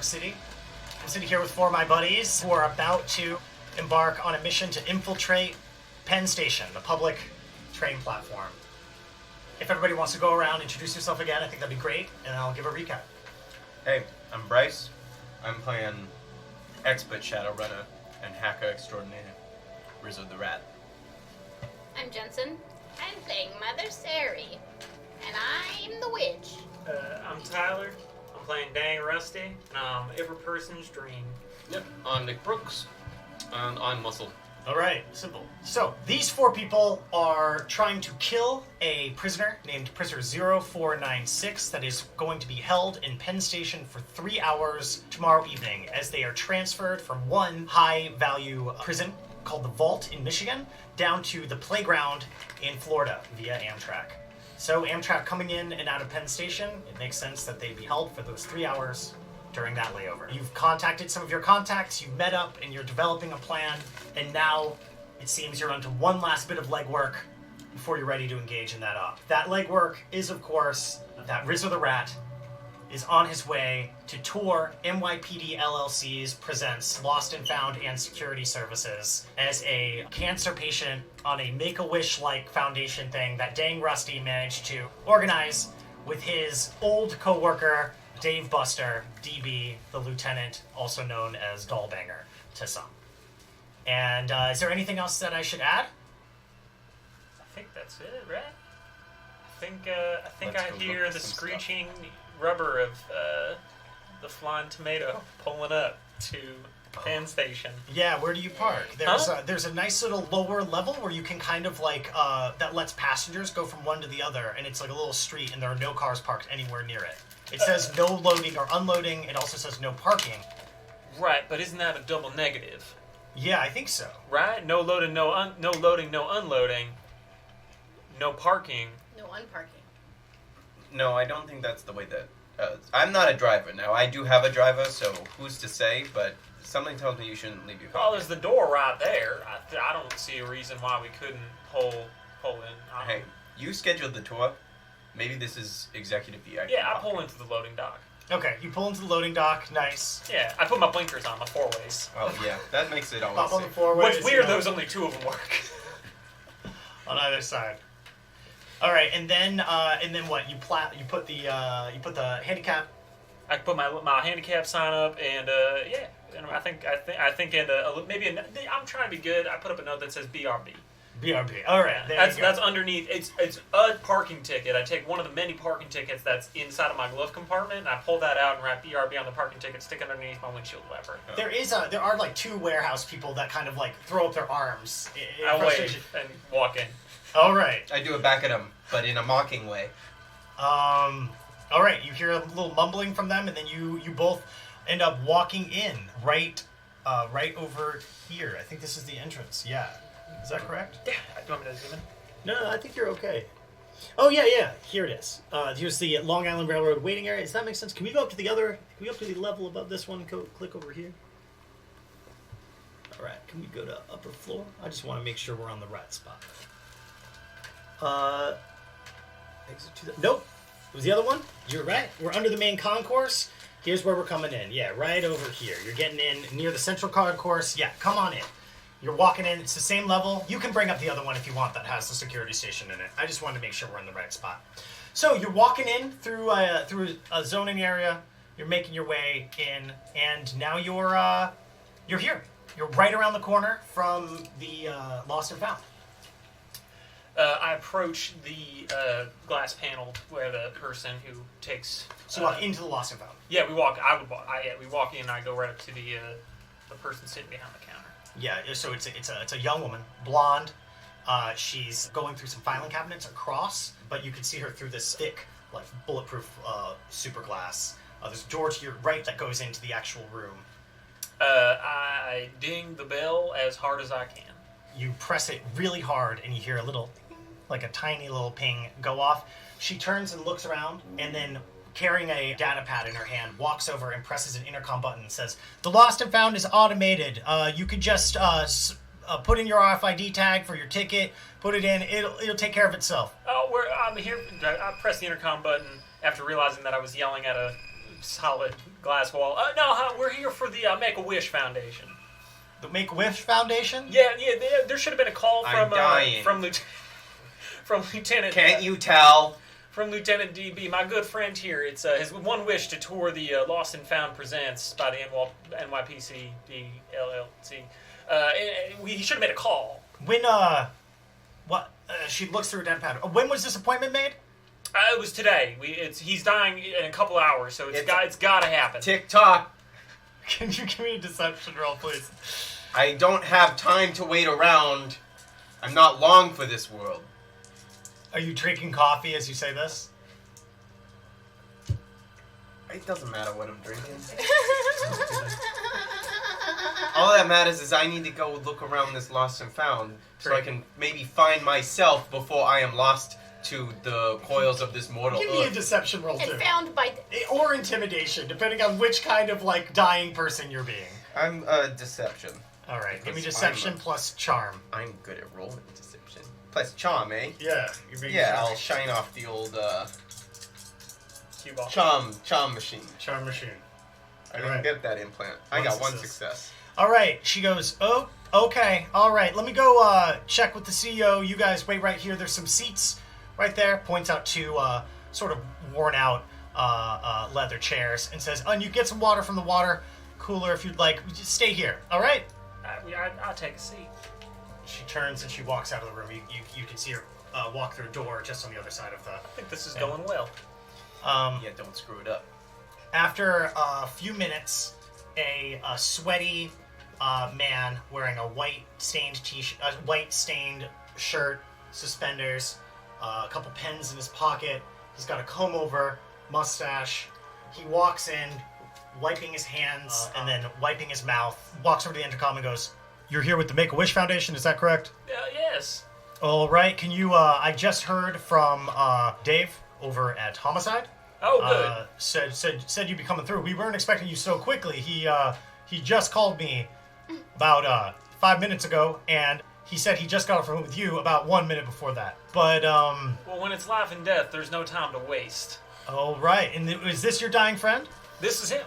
York City. I'm sitting here with 4 of my buddies who are about to embark on a mission to infiltrate Penn Station, the public train platform. If everybody wants to go around, introduce yourself again, I think that'd be great, and I'll give a recap. Hey, I'm Bryce. I'm playing expert Shadowrunner and hacker extraordinaire, Rizzo the Rat. I'm Jensine. I'm playing Mother Sary, and I'm the witch. I'm Tyler. I'm playing Dang Rusty, and every person's dream. Yep, I'm Nick Brooks, and I'm Muscle. All right, simple. So, these 4 people are trying to kill a prisoner named Prisoner 0496 that is going to be held in Penn Station for 3 hours tomorrow evening as they are transferred from one high-value prison called the Vault in Michigan down to the playground in Florida via Amtrak. So, Amtrak coming in and out of Penn Station, it makes sense that they be held for those 3 hours during that layover. You've contacted some of your contacts, you've met up, and you're developing a plan, and now it seems you're onto one last bit of legwork before you're ready to engage in that op. That legwork is, of course, that Rizzo the Rat is on his way to tour NYPD LLC's presents Lost and Found and Security Services as a cancer patient on a Make-A-Wish-like foundation thing that Dang Rusty managed to organize with his old co-worker, Dave Buster, DB, the lieutenant, also known as Dollbanger to some. And is there anything else that I should add? I think that's it, right? I think I hear the screeching rubber of the flying tomato pulling up to Penn Station. Yeah, where do you park? There's a nice little lower level where you can kind of like that lets passengers go from one to the other, and it's like a little street, and there are no cars parked anywhere near it. It says no loading or unloading. It also says no parking. Right, but isn't that a double negative? Yeah, I think so. Right? No loading, no loading, no unloading, no parking. No unparking. No, I don't think that's the way that... I'm not a driver. Now, I do have a driver, so who's to say, but something tells me you shouldn't leave your car. Well, there's the door right there. I don't see a reason why we couldn't pull in. Hey, you scheduled the tour. Maybe this is executive VIP. Yeah, I pull into the loading dock. Okay, you pull into the loading dock. Nice. Yeah, I put my blinkers on, my 4-ways. Oh, yeah, that makes it always Pop on the safe. 4-ways. What's weird, those only 2 of them work. On either side. All right, and then what? You put the handicap. I put my handicap sign up, and yeah, and I think, and maybe I'm trying to be good. I put up a note that says BRB. BRB. All right, That's underneath. It's a parking ticket. I take one of the many parking tickets that's inside of my glove compartment, and I pull that out and write BRB on the parking ticket, stick it underneath my windshield wiper. There are like 2 warehouse people that kind of like throw up their arms. I wave and walk in. All right. I do it back at them, but in a mocking way. All right. You hear a little mumbling from them, and then you both end up walking in right over here. I think this is the entrance. Yeah. Is that correct? Yeah. Do you want me to zoom in? No, I think you're okay. Oh yeah. Here it is. Here's the Long Island Railroad waiting area. Does that make sense? Can we go up to the level above this one? Click over here. All right. Can we go to upper floor? I just want to make sure we're on the right spot. Exit to the... Nope. It was the other one? You're right. We're under the main concourse. Here's where we're coming in. Yeah, right over here. You're getting in near the central concourse. Yeah, come on in. You're walking in. It's the same level. You can bring up the other one if you want that has the security station in it. I just wanted to make sure we're in the right spot. So you're walking in through a zoning area. You're making your way in, and now you're here. You're right around the corner from the Lost and Found. I approach the glass panel where the person who takes. So you walk into the Lost and Found. Yeah, we walk. We walk in. And I go right up to the person sitting behind the counter. Yeah, so it's a young woman, blonde. She's going through some filing cabinets across, but you can see her through this thick, like bulletproof super glass. There's a door to your right that goes into the actual room. I ding the bell as hard as I can. You press it really hard, and you hear a little, like a tiny little ping go off. She turns and looks around, and then, carrying a data pad in her hand, walks over and presses an intercom button and says, "The Lost and Found is automated. You could just put in your RFID tag for your ticket, put it in, it'll take care of itself." Oh, I'm here. I pressed the intercom button after realizing that I was yelling at a solid glass wall. We're here for the Make-A-Wish Foundation. The Make-A-Wish Foundation? Yeah, there should have been a call I'm dying. from Lieutenant... Can't you tell? From Lieutenant DB, my good friend here. It's his one wish to tour the Lost and Found Presents by the NYPCD LLC. He should have made a call. When, she looks through her deadpan. When was this appointment made? It was today. He's dying in a couple hours, so it's got to happen. Tick-tock. Can you give me a deception roll, please? I don't have time to wait around. I'm not long for this world. Are you drinking coffee as you say this? It doesn't matter what I'm drinking. All that matters is I need to go look around this lost and found so I can maybe find myself before I am lost to the coils of this mortal Give me a earth. deception roll, too. And found by... Or intimidation, depending on which kind of, dying person you're being. I'm deception. Alright, give me Because deception plus charm. I'm good at rolling deception. Plus charm, eh? Yeah, you're being I'll shine off the old Cue ball. charm machine. Charm machine. I didn't Alright. get that implant. I One got one success. success. Alright, she goes, oh, okay, alright, let me go check with the CEO. You guys wait right here. There's some seats right there. Points out two sort of worn out leather chairs and says, and you get some water from the water cooler if you'd like. Just stay here, alright? I'll take a seat. She turns and she walks out of the room. You can see her walk through a door just on the other side of the... I think this is going well. Yeah, don't screw it up. After a few minutes, a sweaty man wearing a white stained shirt, suspenders, a couple pens in his pocket. He's got a comb over, mustache. He walks in, wiping his hands and then wiping his mouth. Walks over to the intercom and goes, "You're here with the Make-A-Wish Foundation, is that correct?" Yes. All right. Can you? I just heard from Dave over at Homicide. Oh, good. Said you'd be coming through. We weren't expecting you so quickly. He just called me about 5 minutes ago, and he said he just got off the phone with you about 1 minute before that. But Well, when it's life and death, there's no time to waste. all right. And is this your dying friend? This is him.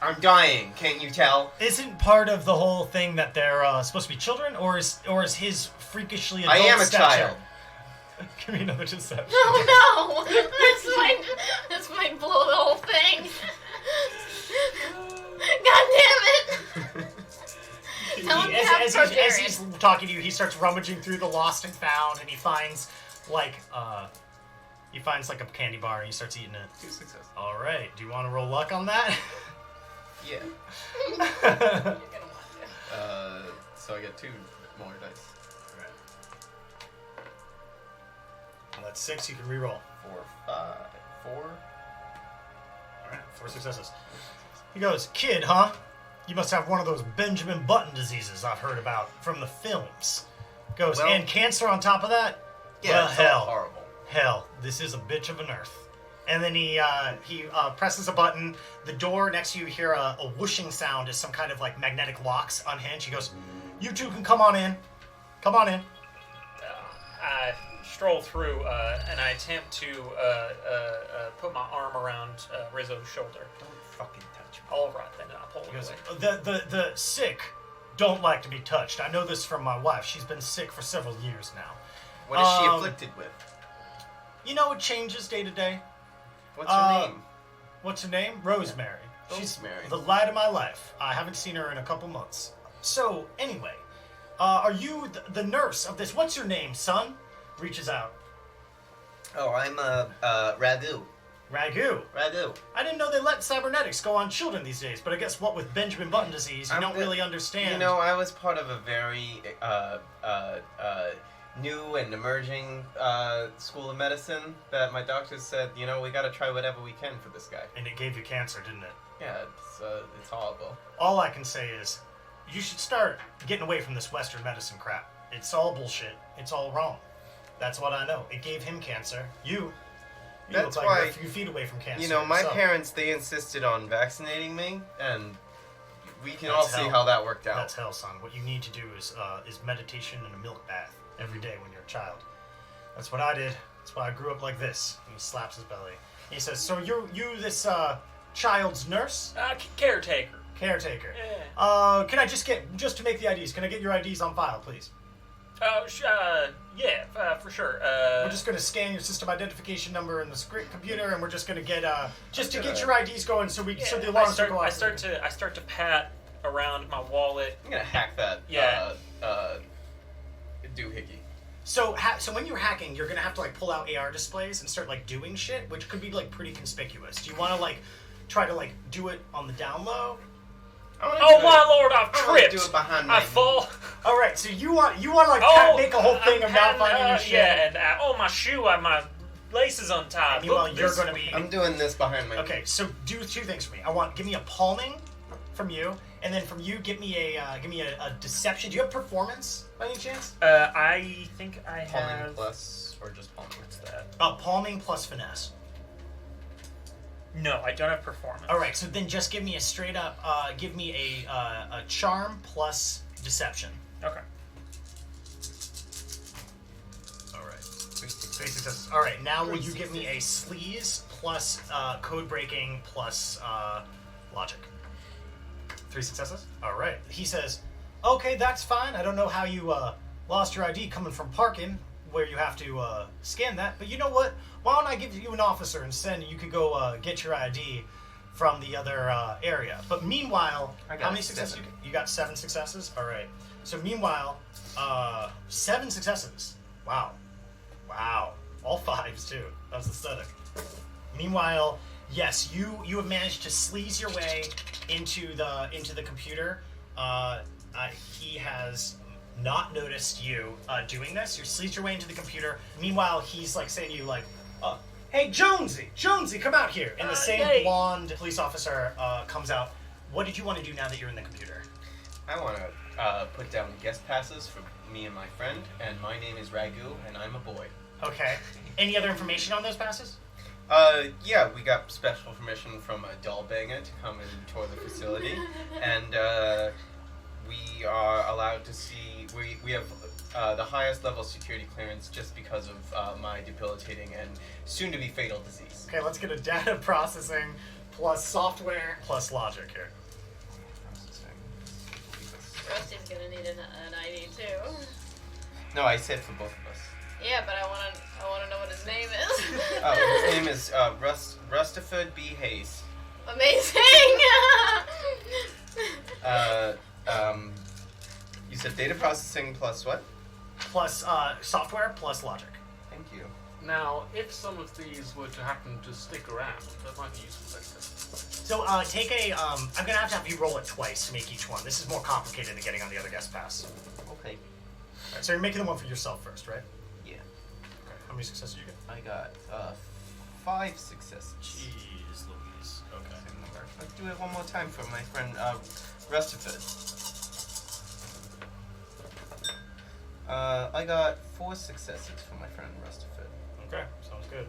I'm dying. Can't you tell? Isn't part of the whole thing that they're supposed to be children, or is his freakishly adult I am a stature? child. Give me another deception. Oh no! This might blow the whole thing. God damn it! Tell him you have As he's talking to you, he starts rummaging through the lost and found, and he finds like a candy bar, and he starts eating it. 2 successes. All right. Do you want to roll luck on that? Yeah. You're gonna want to. So I get 2 more dice. Well, that's 6. You can reroll. 4, 5, 4. All right. 4 successes. He goes, "Kid, huh? You must have one of those Benjamin Button diseases I've heard about from the films." Goes, Well- "And cancer on top of that? Yeah, Well, it's all hell. horrible. Hell, this is a bitch of an earth." And then he presses a button. The door next to you hear a whooshing sound as some kind of like magnetic locks unhinge. He goes, "You two can come on in. Come on in." I stroll through and I attempt to put my arm around Rizzo's shoulder. Don't fucking touch me. All right, then I'll pull He it goes, away. the sick don't like to be touched. I know this from my wife. She's been sick for several years now. What is she afflicted with? You know, it changes day to day. What's her name? What's her name? Rosemary. She's Rosemary. the light of my life. I haven't seen her in a couple months. So, anyway, are you the nurse of this? What's your name, son? Reaches out. Oh, I'm Ragu. Ragu. Ragu. I didn't know they let cybernetics go on children these days, but I guess what with Benjamin Button disease, you don't really understand. You know, I was part of a very new and emerging school of medicine that my doctors said, you know, we got to try whatever we can for this guy. And it gave you cancer, didn't it? Yeah, it's horrible. All I can say is, you should start getting away from this Western medicine crap. It's all bullshit. It's all wrong. That's what I know. It gave him cancer. You That's look like why, you're a few feet away from cancer. You know, my yourself. parents, they insisted on vaccinating me, and we can That's all see hell. how that worked out. That's hell, son. What you need to do is meditation and a milk bath every day when you're a child. That's what I did. That's why I grew up like this. And he slaps his belly. He says, so you this child's nurse? Caretaker. Caretaker. Yeah. Can I just to make the IDs, can I get your IDs on file, please? Yeah, for sure. We're just going to scan your system identification number in the script computer, and we're just going to get just to get your IDs going, so the alarms will go off. I start to pat around my wallet. I'm gonna hack that. Yeah. Doohickey. So when you're hacking, you're going to have to like pull out AR displays and start like doing shit, which could be like pretty conspicuous. Do you want to like try to like do it on the down low? Oh my lord, I've tripped. Do it behind my I fall. All right, so you want to like make a whole thing of not finding your shit. Yeah, and my shoe, my lace is untied. And meanwhile, you're going to be. I'm doing this behind my. Okay, so do two things for me. Give me a palming from you, and then from you, give me a deception. Do you have performance by any chance? I think I have. Palming plus or just palming? What's that? Palming plus finesse. No, I don't have performance. All right, so then just give me a straight up. Give me a charm plus deception. Okay. All right. 3 successes. All right, now will you give me a sleaze plus code breaking plus logic? 3 successes. All right. He says, "Okay, that's fine. I don't know how you lost your ID coming from parking, where you have to scan that. But you know what? Why don't I give you an officer and send you could go get your ID from the other area? But meanwhile, how many successes? You got 7 successes. All right. So meanwhile, 7 successes. Wow. All 5s too. That's aesthetic. Meanwhile, yes, you have managed to sleaze your way into the computer. He has not noticed you doing this. You sleazed your way into the computer. Meanwhile, he's like saying to you like, "Hey, Jonesy, come out here." And the same blonde police officer comes out. What did you want to do now that you're in the computer? I want to put down guest passes for me and my friend, and my name is Ragu, and I'm a boy. Okay. Any other information on those passes? Yeah, we got special permission from a doll banger to come and tour the facility, and we are allowed to see. We have the highest level security clearance just because of my debilitating and soon-to-be fatal disease. Okay, let's get a data processing plus software plus logic here. Rusty's gonna need an ID too. No, I said for both of us. Yeah, but I wanna know what his name is. Oh, his name is Rustaford B. Hayes. Amazing. You said data processing plus what? Plus software plus logic. Thank you. Now, if some of these were to happen to stick around, that might be useful later. So take a. I'm gonna have you roll it twice to make each one. This is more complicated than getting on the other guest pass. Okay. Right, so you're making the one for yourself first, right? Yeah. Okay. How many successes did you get? I got 5 successes. Jeez Louise. Okay. Let's do it one more time for my friend Rustaford. I got 4 successes for my friend Rustaford. Okay, sounds good.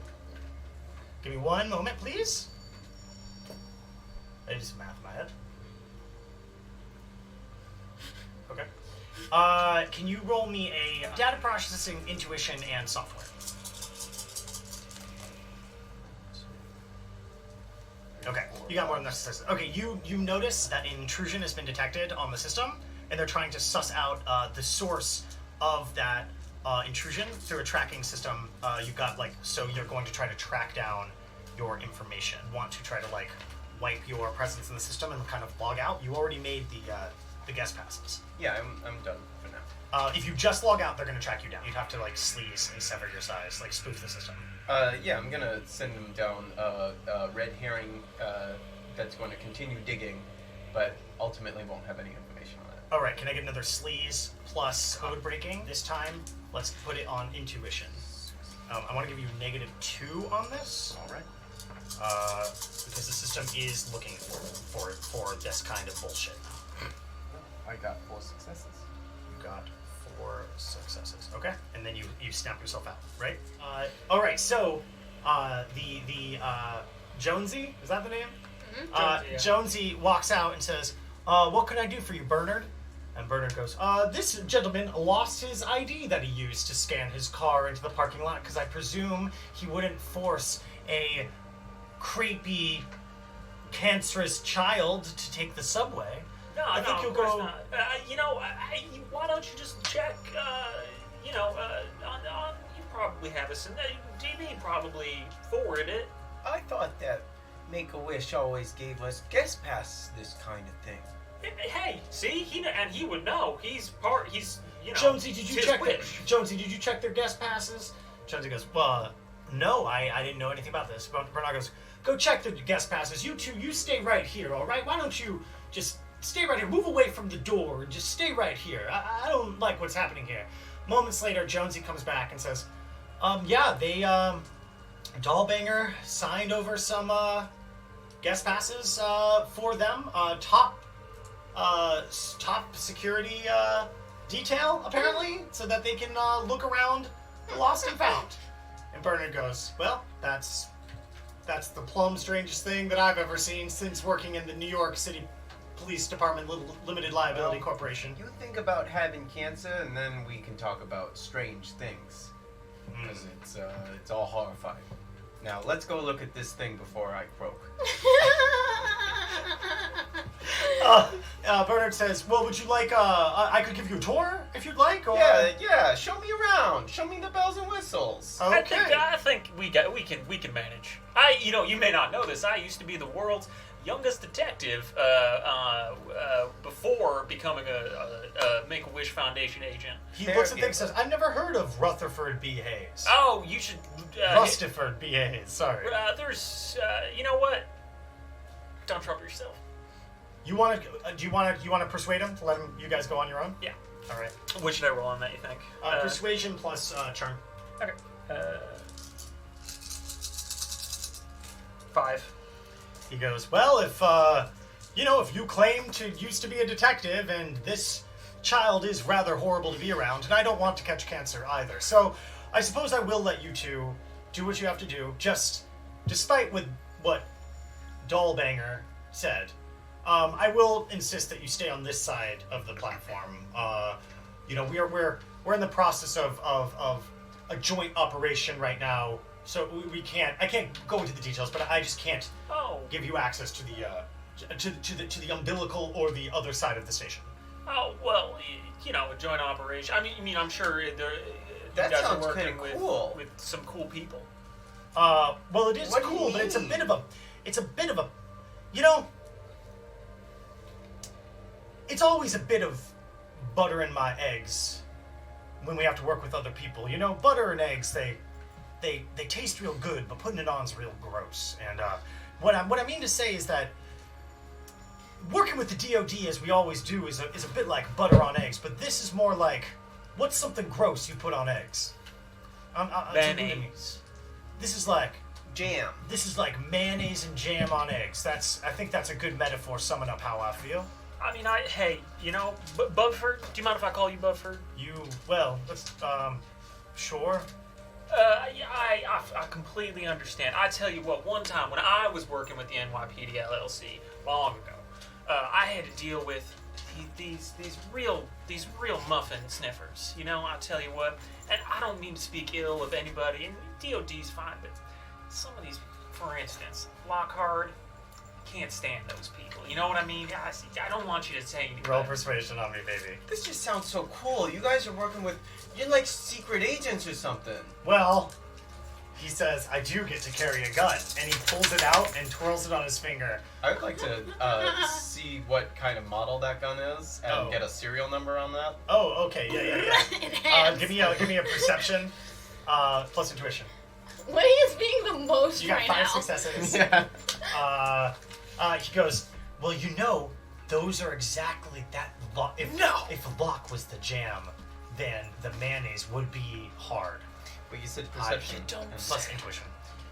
Give me one moment, please. I did some math in my head. Okay. Can you roll me a data processing, intuition, and software? Okay, you got more than that success. Okay, you notice that intrusion has been detected on the system, and they're trying to suss out the source of that intrusion through a tracking system. You've got so you're going to try to track down your information. Want to try to wipe your presence in the system and kind of log out. You already made the guest passes. Yeah, I'm done for now. If you just log out, they're going to track you down. You'd have to sleaze and sever your size, spoof the system. Yeah, I'm gonna send them down a red herring that's going to continue digging, but ultimately won't have any information on it. All right, can I get another sleaze plus code breaking? This time, let's put it on intuition. I want to give you -2 on this. All right. Because the system is looking for this kind of bullshit. I got 4 successes. You got 4 successes. Okay, and then you snap yourself out, right? All right. So the Jonesy, is that the name? Mm-hmm. Jonesy, yeah. Jonesy walks out and says, "What can I do for you, Bernard?" And Bernard goes, "This gentleman lost his ID that he used to scan his car into the parking lot because I presume he wouldn't force a creepy, cancerous child to take the subway. I think you'll of course go. not. Why don't you just check? You probably have us. DB probably forwarded it. I thought that Make-A-Wish always gave us guest passes, this kind of thing. Hey, see, he would know. He's Jonesy, did you his check? wish. Jonesy, did you check their guest passes? Jonesy goes, well, no, I didn't know anything about this. But Bernard goes, go check their guest passes. You two, you stay right here, all right? Why don't you just stay right here? Move away from the door and just stay right here. I don't like what's happening here. Moments later, Jonesy comes back and says, yeah, they, Dollbanger signed over some, guest passes, for them. Top security, detail, apparently, so that they can, look around the lost and found. And Bernard goes, well, that's the plumb strangest thing that I've ever seen since working in the New York City Police Department Limited Liability Corporation. You think about having cancer, and then we can talk about strange things. Because it's all horrifying. Now, let's go look at this thing before I croak. Bernard says, well, would you like, I could give you a tour if you'd like, or... Yeah, show me around. Show me the bells and whistles. Okay. I think we can manage. You may not know this. I used to be the world's youngest detective before becoming a Make-A-Wish Foundation agent. He looks at things and says, I've never heard of Rutherford B. Hayes. Oh, you should... Rutherford B. Hayes, sorry. There's... you know what? Don't trouble yourself. You want to? Do you want to persuade him to let you guys go on your own? Yeah. All right. What should I roll on that, you think? Persuasion plus charm. Okay. 5. He goes, well, if you claim to used to be a detective, and this child is rather horrible to be around, and I don't want to catch cancer either, so I suppose I will let you two do what you have to do. Just, despite with what Dollbanger said, I will insist that you stay on this side of the platform. We're in the process of a joint operation right now, so I can't go into the details, but I just can't give you access to the umbilical or the other side of the station. Oh, well, a joint operation. I mean, I'm sure you That guys are sounds working kinda cool. with some cool people. Well, it is What do you cool, but it's a mean? bit of a, it's always a bit of butter in my eggs when we have to work with other people. Butter and eggs, they taste real good, but putting it on is real gross. And what I mean to say is that working with the DoD, as we always do, is a bit like butter on eggs, but this is more like, what's something gross you put on eggs? Mayonnaise. This is like Jam. This is like mayonnaise and jam on eggs. I think that's a good metaphor summing up how I feel. I mean, Bubford. Do you mind if I call you Bubford? Let's, sure. Yeah, I completely understand. I tell you what, one time when I was working with the NYPD LLC long ago, I had to deal with these real muffin sniffers. I tell you what, and I don't mean to speak ill of anybody, and DOD's fine, but some of these, for instance, Lockhart, can't stand those people. You know what I mean? I don't want you to say anything. Roll persuasion on me, baby. This just sounds so cool. You guys are working with... You're like secret agents or something. Well, he says, I do get to carry a gun. And he pulls it out and twirls it on his finger. I would like to see what kind of model that gun is and get a serial number on that. Oh, okay. Yeah. Give me a perception plus intuition. What is being the most You got right 5 now? successes. Yeah. He goes, well, those are exactly that. If Locke was the jam, then the mayonnaise would be hard. But you said perception. Plus intuition.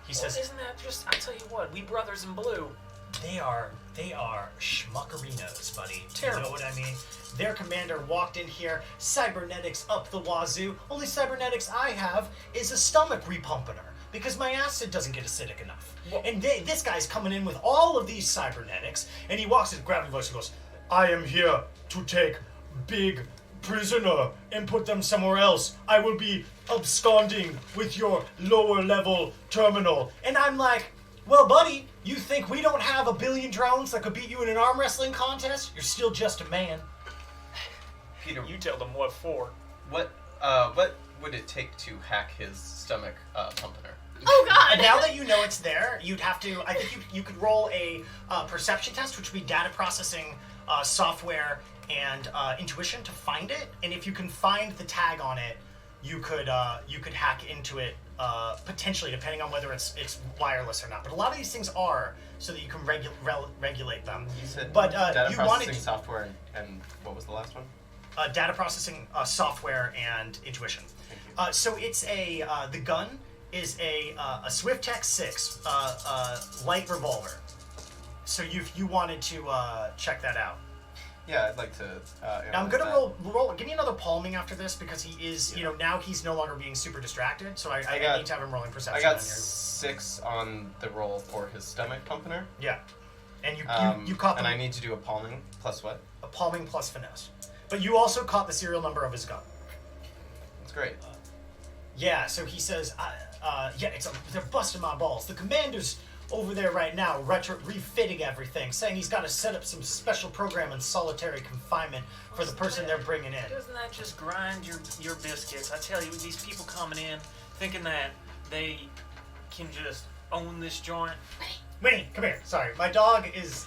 He Well, says, isn't that just? I tell you what, we brothers in blue. they are schmuckerinos, buddy. Do Terrible. you know what I mean? Their commander walked in here, cybernetics up the wazoo. Only cybernetics I have is a stomach repumpener, because my acid doesn't get acidic enough. Well- And this guy's coming in with all of these cybernetics, and he walks in, grabbing voice, and goes, I am here to take big prisoner and put them somewhere else. I will be absconding with your lower level terminal. And I'm like, Well, buddy, you think we don't have a billion drones that could beat you in an arm wrestling contest? You're still just a man. Peter, You tell them what for. what would it take to hack his stomach pumpener? Oh God! And now that you know it's there, you'd have to. I think you could roll a perception test, which would be data processing software and intuition to find it. And if you can find the tag on it, you could hack into it potentially, depending on whether it's wireless or not. But a lot of these things are so that you can regulate them. You said But data you processing wanted to, software and what was the last one? data processing software and intuition. Thank you. So it's the gun is a Swift Tech 6 light revolver. So you wanted to check that out. Yeah, I'd like to. Now I'm gonna analyze roll. Give me another palming after this because he is, now he's no longer being super distracted. So I need to have him rolling that. perception. I got on your- 6 on the roll for his stomach pumpener. Yeah, and you caught and the, I need to do a palming plus what? a palming plus finesse, but you also caught the serial number of his gun. That's great. Yeah, so he says, they're busting my balls. The commander's over there right now, refitting everything, saying he's got to set up some special program in solitary confinement for the person they're bringing in. Doesn't that just grind your biscuits? I tell you, these people coming in thinking that they can just own this joint. Winnie, come here. Sorry, my dog is...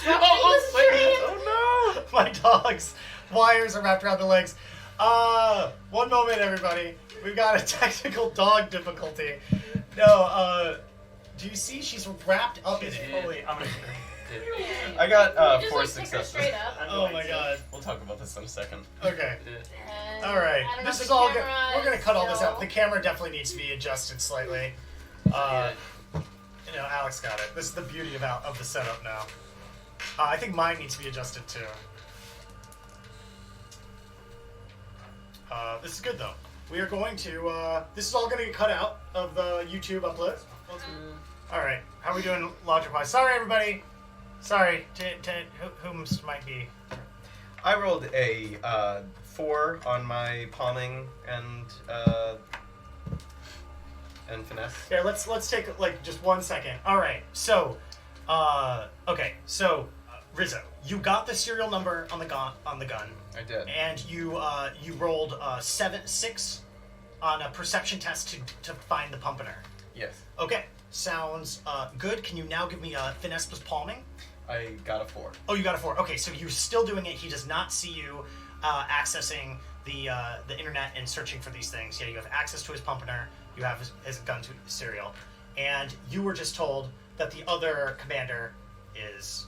Oh no! My dog's wires are wrapped around the legs. One moment, everybody. We've got a technical dog difficulty. No, do you see she's wrapped up in it? Holy, I'm gonna. I got You just 4 like stick her successes. straight up. Oh my god. We'll talk about this in a second. Okay. And Alright. I don't know This if is the all good. camera We're gonna cut all this out. still- The camera definitely needs to be adjusted slightly. Alex got it. This is the beauty of the setup now. I think mine needs to be adjusted too. This is good though. We are going to, this is all going to get cut out of the YouTube upload. Alright, how are we doing logic-wise? Sorry everybody! Sorry to whom might be. I rolled a 4 on my palming and finesse. Yeah, let's take just 1 second. Alright, so, Rizzo, you got the serial number on the gun. I did. And you rolled 6 on a perception test to find the pumpener. Yes. Okay, sounds good. Can you now give me a finesse plus palming? I got a 4. Oh, you got a 4. Okay, so you're still doing it. He does not see you accessing the internet and searching for these things. Yeah, you have access to his pumpener. You have his gun to serial, and you were just told that the other commander is,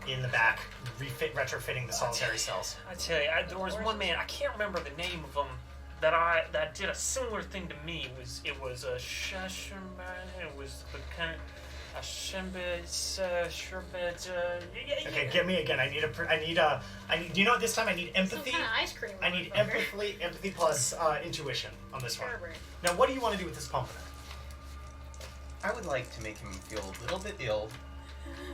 in the back, retrofitting the solitary cells. I tell you, there was one man, I can't remember the name of him, that did a similar thing to me. It was a Shashimban. It was the kind of Okay, give me again. I need. Do you know what this time? I need empathy. Some kind of ice cream. I need motherfucker. empathy plus intuition on this one. Sherbert. Now, what do you want to do with this pumpener? I would like to make him feel a little bit ill,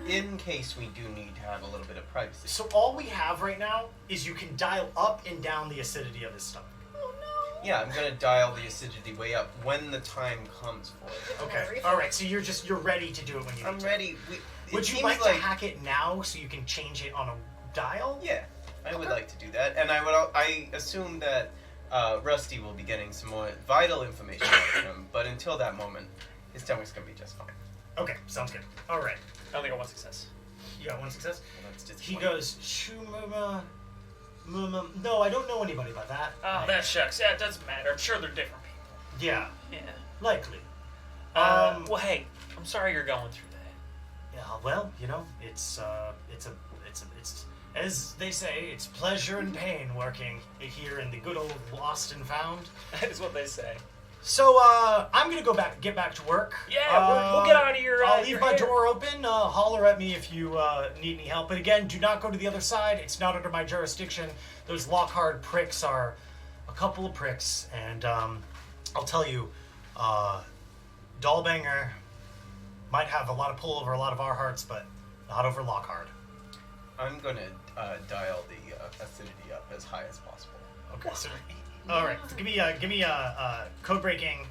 in case we do need to have a little bit of privacy. So all we have right now is you can dial up and down the acidity of his stomach. Oh no. Yeah, I'm gonna dial the acidity way up when the time comes for it. Okay. All right. So you're ready to do it when you need I'm to. ready. Would you like to hack it now so you can change it on a dial? Yeah, I would Okay. like to do that, and I assume that Rusty will be getting some more vital information out of him. But until that moment, his stomach's gonna be just fine. Okay. Sounds good. All right. I only got 1 success. You got 1 success. Well, that's He disappointing. goes, Shumama. No, I don't know anybody by that. Oh, that shucks. Yeah, it doesn't matter. I'm sure they're different people. Yeah, Yeah. likely. Well, hey, I'm sorry you're going through that. Yeah, well, it's as they say, it's pleasure and pain working here in the good old Lost and Found. That is what they say. So, I'm gonna get back to work. Yeah, we'll get out of your. I'll leave your my hair. door open. Holler at me if you need any help. But again, do not go to the other side. It's not under my jurisdiction. Those Lockhart pricks are a couple of pricks, and I'll tell you, Dollbanger might have a lot of pull over a lot of our hearts, but not over Lockhart. I'm gonna dial the acidity up as high as possible. Okay. So, all right. So give me a code breaking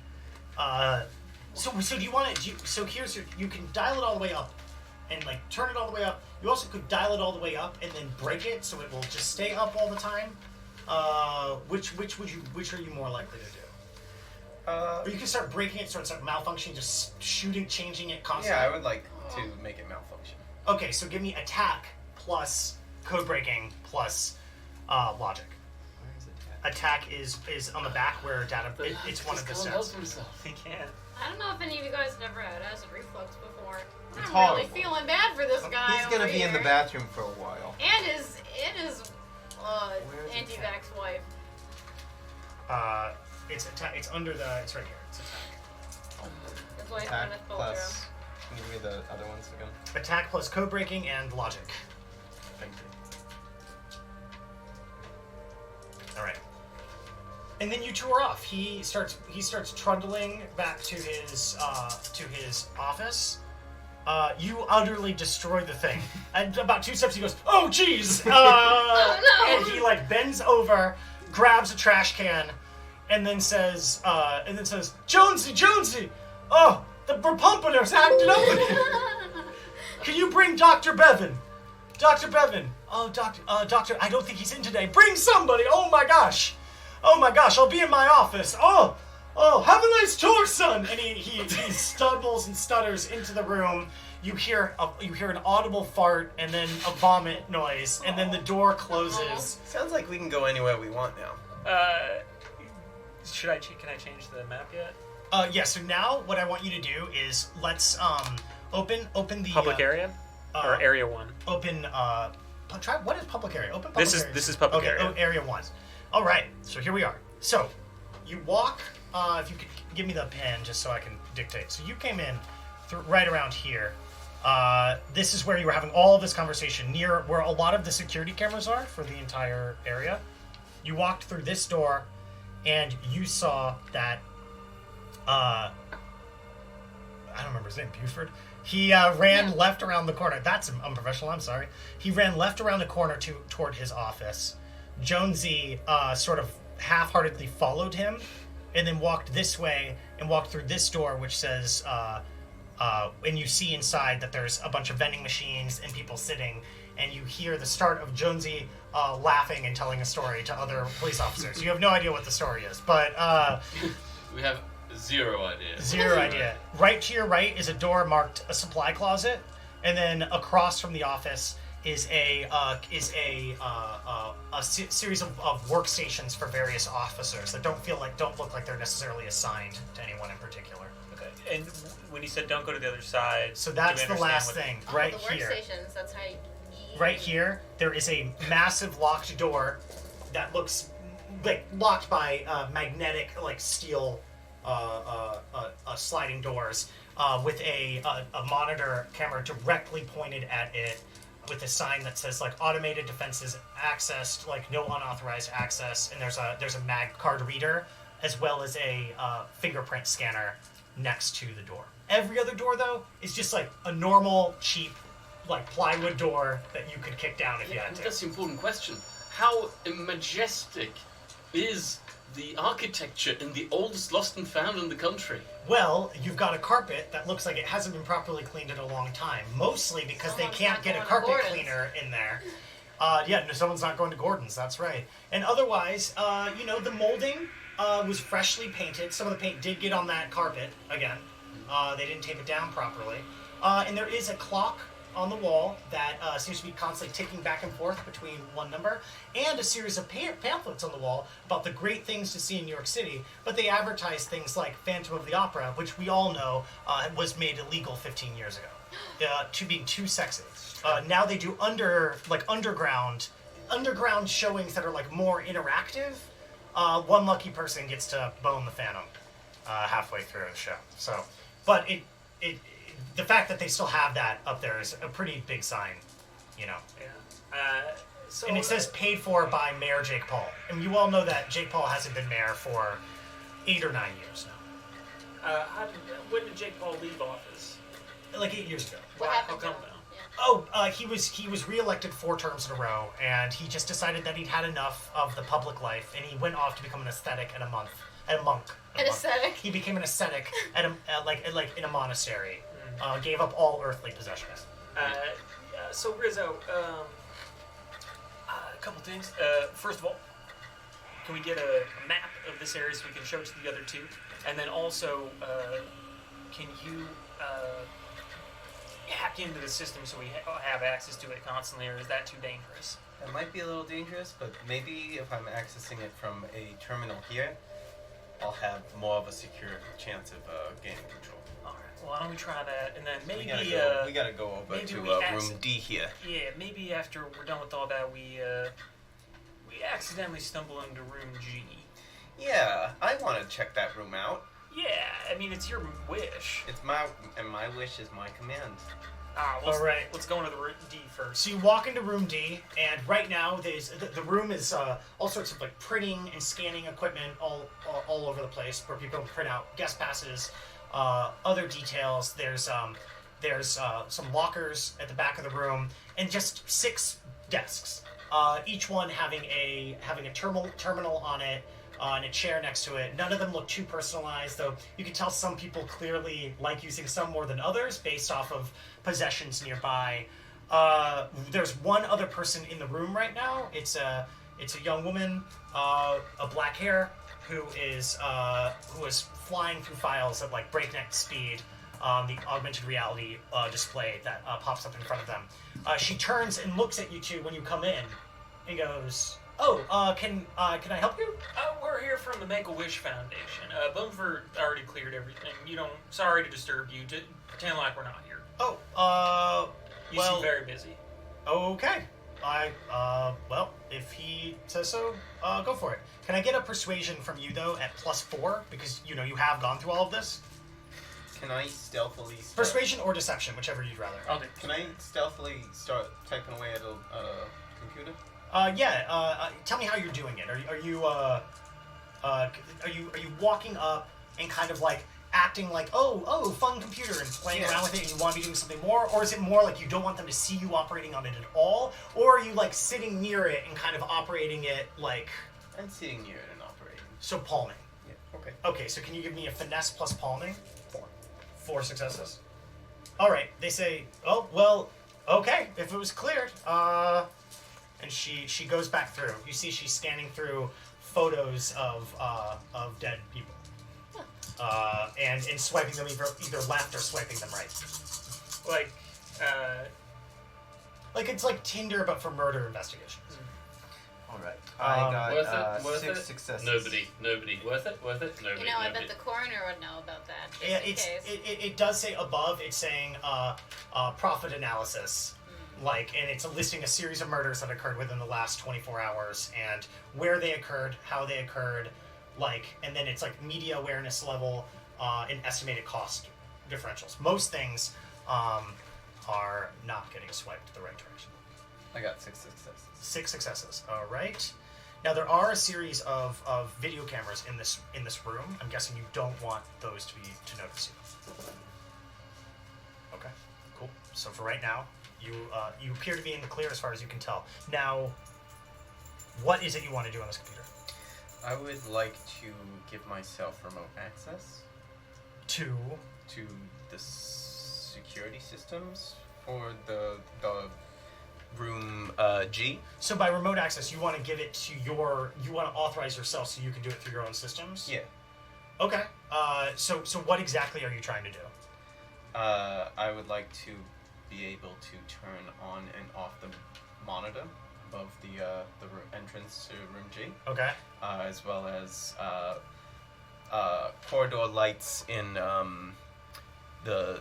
So do you want to? So here's you can dial it all the way up, and like turn it all the way up. You also could dial it all the way up and then break it so it will just stay up all the time. Which are you more likely to do? Or you can start breaking it so it starts malfunctioning, just changing it constantly. Yeah, I would like to make it malfunction. Okay, so give me attack plus code breaking plus logic. Where is it? Attack is on the back where data. It's one of the stats. He can. I don't know if any of you guys have ever had acid reflux before. It's I'm horrible. really feeling bad for this guy. He's gonna over be in the here. bathroom for a while. And his Where's anti-vax wife. It's under the. It's right here. It's attack. His wife Attack Gwyneth Paltrow. plus. Can you give me the other ones again? Attack plus code breaking and logic. Thank you. All right. And then you two are off. He starts trundling back to his office. You utterly destroy the thing. And about 2 steps, he goes, "Oh, jeez!" Oh, no. And he like bends over, grabs a trash can, and then says, "Jonesy, oh, the Repumpener's acting up again. Can you bring Dr. Bevan? Dr. Bevan. Oh, Doctor, I don't think he's in today. Bring somebody. Oh my gosh, I'll be in my office. Oh, have a nice tour, son." And he stumbles and stutters into the room. You hear an audible fart and then a vomit noise, and then the door closes. Sounds like we can go anywhere we want now. Can I change the map yet? Yeah. So now what I want you to do is let's open the Public area or area 1. Open try what is public area? Open public area. This is public area. Oh, area 1. All right. So here we are. So you walk. If you could give me the pen just so I can dictate. So you came in right around here. This is where you were having all of this conversation near where a lot of the security cameras are for the entire area. You walked through this door, and you saw that. I don't remember his name. Buford. He ran left around the corner. That's unprofessional. I'm sorry. He ran left around the corner toward his office. Jonesy sort of half-heartedly followed him, and then walked this way and walked through this door, which says. And you see inside that there's a bunch of vending machines and people sitting, and you hear the start of Jonesy laughing and telling a story to other police officers. You have no idea what the story is, but We have zero idea. zero idea. Right to your right is a door marked a supply closet, and then across from the office is a series of workstations for various officers that don't look like they're necessarily assigned to anyone in particular. Okay. And when you said don't go to the other side, So that's do we the understand last what- thing. Oh, Right the here. workstations. That's how you. Right here, there is a massive locked door that looks like locked by magnetic, like steel, sliding doors with a monitor camera directly pointed at it, with a sign that says like automated defenses accessed, like no unauthorized access, and there's a mag card reader as well as a fingerprint scanner next to the door. Every other door though is just like a normal cheap like plywood door that you could kick down if you had to. That's the important question. How majestic is the architecture in the oldest lost and found in the country? Well, you've got a carpet that looks like it hasn't been properly cleaned in a long time, mostly because Someone's they can't not get a going to carpet Gordon's. cleaner in there. No, someone's not going to Gordon's, that's right. And otherwise, the molding was freshly painted. Some of the paint did get on that carpet again. They didn't tape it down properly. And there is a clock on the wall that seems to be constantly ticking back and forth between one number, and a series of pamphlets on the wall about the great things to see in New York City, but they advertise things like Phantom of the Opera, which we all know was made illegal 15 years ago, to being too sexy. Now they do underground showings that are like more interactive. One lucky person gets to bone the Phantom halfway through the show. So, but the fact that they still have that up there is a pretty big sign, Yeah. and it says paid for by Mayor Jake Paul. And you all know that Jake Paul hasn't been mayor for 8 or 9 years now. When did Jake Paul leave office? Like 8 years ago. What How happened come to him? though? Yeah. He was reelected 4 terms in a row, and he just decided that he'd had enough of the public life, and he went off to become an ascetic and a monk. An ascetic? He became an ascetic at like in a monastery. Gave up all earthly possessions. So Rizzo, a couple things. First of all, can we get a map of this area so we can show it to the other two? And then also, can you hack into the system so we have access to it constantly, or is that too dangerous? It might be a little dangerous, but maybe if I'm accessing it from a terminal here, I'll have more of a secure chance of gaining control. All right. Well, why don't we try that, and then maybe we gotta go over to room D here. Yeah, maybe after we're done with all that, we accidentally stumble into room G. Yeah, I want to check that room out. Yeah, I mean it's your wish. It's my wish is my command. All right. Let's go into the room D first. So you walk into room D, and right now the room is all sorts of like printing and scanning equipment all over the place where people print out guest passes, other details. There's some lockers at the back of the room, and just 6 desks, each one having a terminal on it. And a chair next to it. None of them look too personalized, though you can tell some people clearly like using some more than others based off of possessions nearby. There's one other person in the room right now. It's a young woman, a black hair, who is flying through files at like breakneck speed. The augmented reality display that pops up in front of them. She turns and looks at you two when you come in, and goes, "Oh, can I help you?" We're here from the Make-A-Wish Foundation. Bumford already cleared everything. Sorry to disturb you. Pretend like we're not here. You seem very busy. Okay. Well, if he says so, go for it. Can I get a persuasion from you, though, at +4? Because, you have gone through all of this. Can I stealthily start... Persuasion or deception, whichever you'd rather. I'll do. Can I stealthily start typing away at a computer? Tell me how you're doing it. Are you walking up and kind of like acting like, oh, fun computer, and playing around with it, and you want to be doing something more? Or is it more like you don't want them to see you operating on it at all? Or are you like sitting near it and kind of operating it like... I'm sitting near it and operating. So palming. Yeah, okay. Okay, so can you give me a finesse plus palming? 4. 4 successes. All right, they say, oh, well, okay, if it was cleared. And she goes back through. You see she's scanning through photos of dead people. And swiping them either left or swiping them right. Like it's like Tinder but for murder investigations. Alright. I got worth 6 it? successes. Nobody. Worth it? Nobody. I bet the coroner would know about that. Just Yeah, in case. it does say above, it's saying profit analysis. And it's listing a series of murders that occurred within the last 24 hours and where they occurred, how they occurred, and then it's like media awareness level and estimated cost differentials. Most things are not getting swiped the right direction. I got 6 successes. 6 successes. All right. Now there are a series of video cameras in this room. I'm guessing you don't want those to notice you. Okay. Cool. So for right now, you appear to be in the clear as far as you can tell. Now, what is it you want to do on this computer? I would like to give myself remote access To the security systems for the room G. So by remote access, you want to give it to you want to authorize yourself so you can do it through your own systems? Yeah. Okay. So what exactly are you trying to do? I would like to be able to turn on and off the monitor above the entrance to room G. Okay. As well as corridor lights in the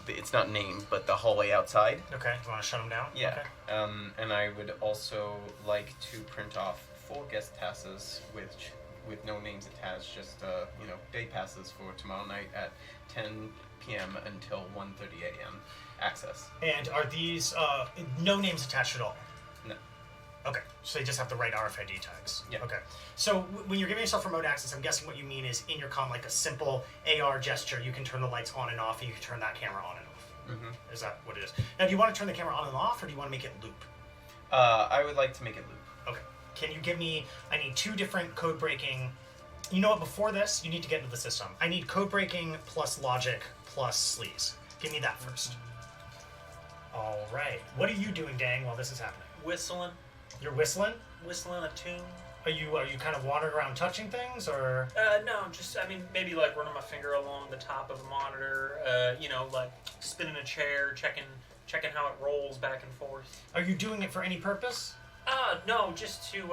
it's not named, but the hallway outside. Okay. You want to shut them down? Yeah. Okay. And I would also like to print off 4 guest passes with no names attached, just day passes for tomorrow night at 10 p.m. until 1:30 a.m. access. And are these no names attached at all? No. Okay, so they just have the right RFID tags. Yeah. Okay. So when you're giving yourself remote access, I'm guessing what you mean is in your comm, like a simple AR gesture, you can turn the lights on and off, and you can turn that camera on and off. Mm-hmm. Is that what it is? Now, do you want to turn the camera on and off, or do you want to make it loop? I would like to make it loop. Okay. Can you give me... I need 2 different code breaking... You know what? Before this, you need to get into the system. I need code breaking plus logic plus sleaze. Give me that first. All right. What are you doing, Dang, while this is happening? Whistling. You're whistling? Whistling a tune. Are you kind of wandering around touching things, or? No, just, I mean, maybe like running my finger along the top of a monitor, like spinning a chair, checking how it rolls back and forth. Are you doing it for any purpose? No, just to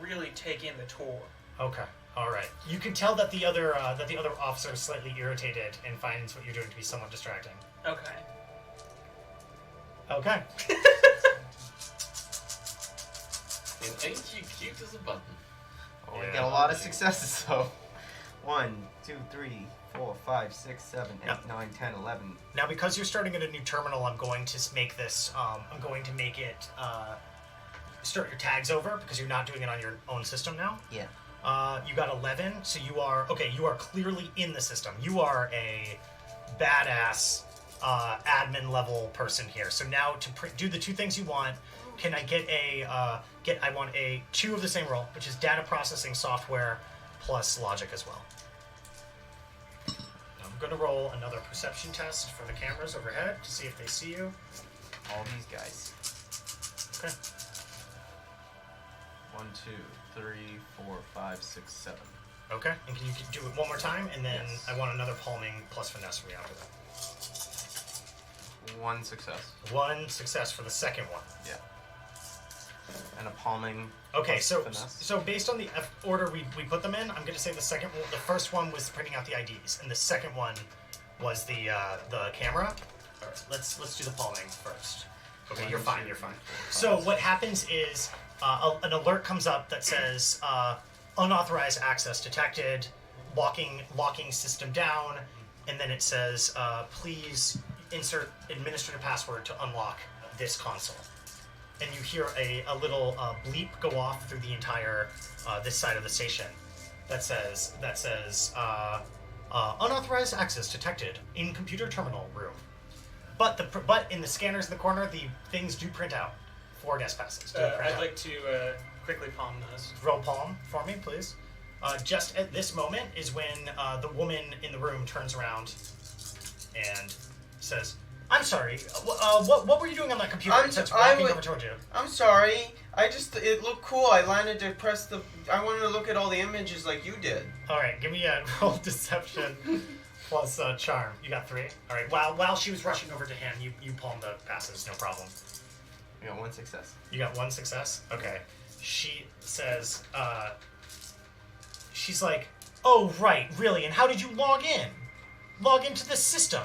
really take in the tour. Okay. All right. You can tell that the other officer is slightly irritated and finds what you're doing to be somewhat distracting. Okay. Okay. And ain't you cute as a button? Oh, we Yeah. got a lot of successes though. 1, 2, 3, 4, 5, 6, 7, 8, Yeah. 9, 10, 11. Now, because you're starting at a new terminal, I'm going to make this. I'm going to make it start your tags over because you're not doing it on your own system now. Yeah. You got 11, so you are okay. You are clearly in the system. You are a badass admin level person here. So now to do the 2 things you want, can I get I want a 2 of the same role, which is data processing software plus logic as well. I'm going to roll another perception test for the cameras overhead to see if they see you. All these guys. Okay. 1, 2, 3, 4, 5, 6, 7. Okay. And can you do it one more time, and then Yes. I want another palming plus finesse for me after that. 1 success. 1 success for the second one. Yeah. And a palming. Okay, plus so finesse. based on the order we put them in, I'm going to say the first one was printing out the IDs, and the second one was the camera. All right, let's do the palming first. Okay, you're fine. You're fine. So what happens is an alert comes up that says unauthorized access detected, locking system down, and then it says please insert administrative password to unlock this console. And you hear a little bleep go off through the entire this side of the station that says unauthorized access detected in computer terminal room. But in the scanners in the corner, the things do print out 4 guest passes. I'd like to quickly palm those. Roll palm for me, please. Just at this moment is when the woman in the room turns around and says, "I'm sorry. What were you doing on that computer?" It starts walking over toward you. I'm sorry. It looked cool. I landed to press I wanted to look at all the images like you did. All right, give me a roll deception plus charm. You got 3. All right. While she was rushing over to him, you palmed the passes, no problem. We got 1 success. You got 1 success. Okay. She says, she's like, "Oh right, really? And how did you log in? Log into the system?"